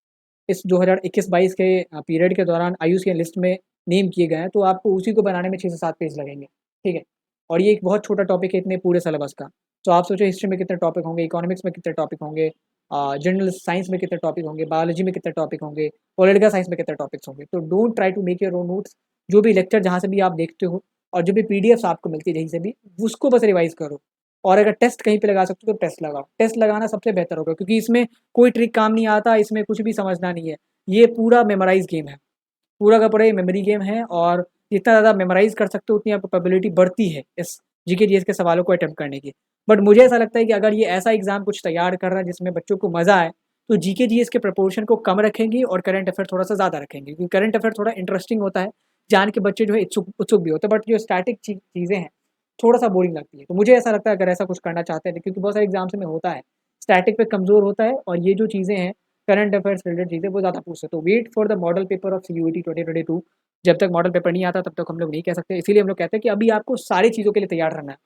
2021-22 के पीरियड के दौरान आईयूसीएन लिस्ट में नेम किए गए हैं, तो आपको उसी को बनाने में 6 से 7 पेज लगेंगे, ठीक है? और ये एक बहुत छोटा टॉपिक है इतने पूरे सिलेबस का। तो आप सोचो हिस्ट्री में कितने टॉपिक होंगे, इकोनॉमिक्स में कितने टॉपिक होंगे, जनरल साइंस में कितने टॉपिक होंगे, बायोलॉजी में कितने टॉपिक होंगे, पॉलिटिकल साइंस में कितने टॉपिक्स होंगे। तो don't try to make your own notes. जो भी लेक्चर जहाँ से भी आप देखते हो और जो भी पीडीएफ्स आपको मिलती है कहीं से भी, उसको बस रिवाइज करो। और अगर टेस्ट कहीं पे लगा सकते हो तो टेस्ट लगाओ। टेस्ट लगाना सबसे बेहतर होगा, क्योंकि इसमें कोई ट्रिक काम नहीं आता, इसमें कुछ भी समझना नहीं है। ये पूरा मेमोराइज गेम है, पूरा का पूरा ये मेमोरी गेम है। और जितना ज़्यादा मेमोराइज कर सकते हो उतनी आपको कैपेबिलिटी बढ़ती है इस जीके जीएस के सवालों को अटेम्प्ट करने की। बट मुझे ऐसा लगता है कि अगर ये ऐसा एग्जाम कुछ तैयार कर रहा है जिसमें बच्चों को मज़ा आए, तो जीके जीएस के प्रपोर्शन को कम रखेंगी और करंट अफेयर थोड़ा सा ज़्यादा रखेंगे, क्योंकि करंट अफेयर थोड़ा इंटरेस्टिंग होता है, जान के बच्चे जो है इच्छुक उत्सुक भी होते हैं। बट जो स्टैटिक चीज़ें हैं थोड़ा सा बोरिंग लगती है। तो मुझे ऐसा लगता है अगर ऐसा कुछ करना चाहते हैं, क्योंकि बहुत सारे एग्जाम्स में होता है स्टैटिक पे कमज़ोर होता है, और ये जो चीज़ें हैं करंट अफेयर्स रिलेटेड चीज़ें वो ज़्यादा पूछते हैं। तो wait for the model paper of CUET 2022। जब तक मॉडल पेपर नहीं आता तब तक हम लोग नहीं कह सकते। इसीलिए हम लोग कहते हैं कि अभी आपको सारी चीज़ों के लिए तैयार रहना है,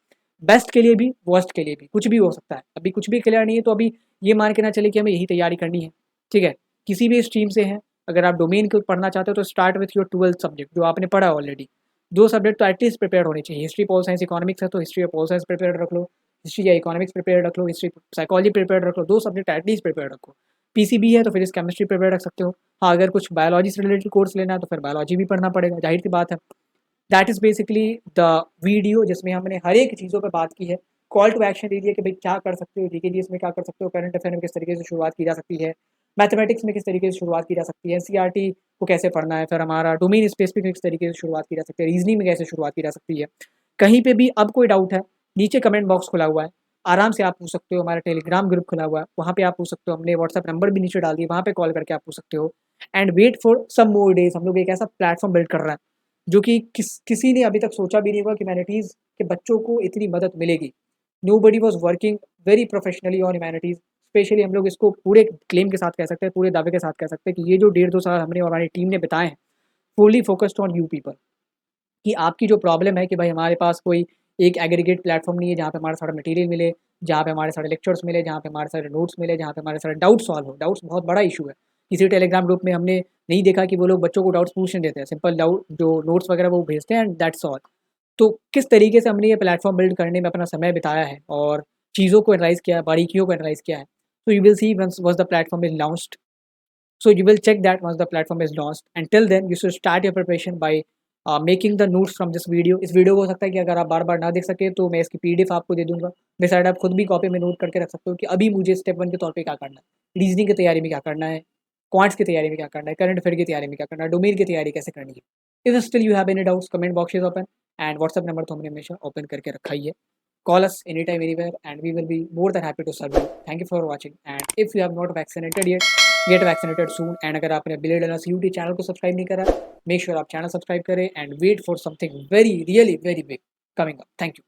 बेस्ट के लिए भी, वर्स्ट के लिए भी, कुछ भी हो सकता है। अभी कुछ भी क्लियर नहीं है तो अभी ये मान के ना चले कि हमें यही तैयारी करनी है, ठीक है। किसी भी स्ट्रीम से हैं, अगर आप डोमेन को पढ़ना चाहते हो तो start with your 12th subject जो आपने पढ़ा ऑलरेडी। 2 सब्जेक्ट तो एटलीस्ट प्रिपेयर होने चाहिए। हिस्ट्री, पोल साइंस, इकोनॉमिक्स है तो हिस्ट्री और पोल साइंस प्रिपेयर रख लो, हिस्ट्री या इकोनॉमिक्स प्रिपेयर रख लो, हिस्ट्री साइकोलॉजी प्रिपेयर रख लो, 2 सब्जेक्ट एटलीस्ट प्रिपेयर रखो। पीसीबी है तो फिजिक्स केमिस्ट्री प्रिपेयर रख सकते हो। हाँ, अगर कुछ बायोलॉजी से रिलेटेड कोर्स लेना है तो फिर बायोलॉजी भी पढ़ना पड़ेगा, जाहिर सी बात है। That is basically the video जिसमें हमने हर एक चीज़ों पे बात की है। कॉल टू एक्शन दे दिया कि भाई क्या कर सकते हो, जीके जीएस में क्या कर सकते हो, करंट अफेयर में किस तरीके से शुरुआत की जा सकती है, मैथमेटिक्स में किस तरीके से शुरुआत की जा सकती है, एनसीईआरटी को कैसे पढ़ना है, फिर हमारा डोमेन स्पेसिफिक किस तरीके से शुरुआत की जा सकती है, रीजनिंग में कैसे शुरुआत की जा सकती है। कहीं पे भी अब कोई डाउट है, नीचे कमेंट बॉक्स खुला हुआ है, आराम से आप पूछ सकते हो। हमारा टेलीग्राम ग्रुप खुला हुआ है, वहाँ पे आप पूछ सकते हो। हमने व्हाट्सएप नंबर भी नीचे डाल दिया, वहाँ पे कॉल करके आप पूछ सकते हो। And wait for some more days. हम लोग एक ऐसा प्लेटफॉर्म बिल्ड कर रहे हैं जो कि किसी ने अभी तक सोचा भी नहीं होगा कि ह्यूमैनिटीज़ के बच्चों को इतनी मदद मिलेगी। Nobody was working very professionally on humanities. Specially हम लोग इसको पूरे क्लेम के साथ कह सकते हैं, पूरे दावे के साथ कह सकते हैं कि ये जो 1.5-2 साल हमने और हमारी टीम ने बिताए हैं, fully focused on you people. कि आपकी जो प्रॉब्लम है कि भाई हमारे पास कोई एक एग्रीगेट प्लेटफॉर्म नहीं है जहाँ पे हमारा सारा मटेरियल मिले, जहाँ पे हमारे सारे लेक्चर्स मिले, जहाँ पे हमारे सारे नोट्स मिले, जहाँ पे हमारे सारे डाउट सॉल्व हो। डाउट्स बहुत बड़ा इशू है। किसी टेलीग्राम ग्रुप में हमने नहीं देखा कि वो लोग बच्चों को डाउट्स पूछने देते हैं, सिंपल डाउट जो नोट्स वगैरह वो भेजते हैं एंड दैट्स ऑल। तो किस तरीके से हमने ये प्लेटफॉर्म बिल्ड करने में अपना समय बिताया है और चीज़ों को एनालाइज़ किया है, बारीकियों को एनालाइज़ किया है। तो you will see once the platform is launched. So you will check that once the platform is launched. Until then, you should start your preparation by making the notes from this video. इस video को हो सकता है कि अगर आप बार बार ना देख सके तो मैं इसकी पीडीएफ आपको दे दूंगा। मेरे साइड आप खुद भी कॉपी में नोट करके रख सकते हो कि अभी मुझे स्टेप 1 के तौर पे क्या करना है, रीजनिंग की तैयारी में क्या करना है, क्वांट्स की तैयारी में क्या करना है, करंट अफेयर की तैयारी में क्या करना है, डोमेन की तैयारी कैसे करनी है। If still you have any doubts, comment box is open and WhatsApp number तो हमने हमेशा ओपन करके रखा ही है। Call us anytime, anywhere, and we will be more than happy to serve you. Thank you for watching. And if you have not vaccinated yet, get vaccinated soon. And अगर आपने Blade Learners YouTube channel को subscribe नहीं करा, make sure आप channel subscribe करें and wait for something very, really, very big coming up. Thank you.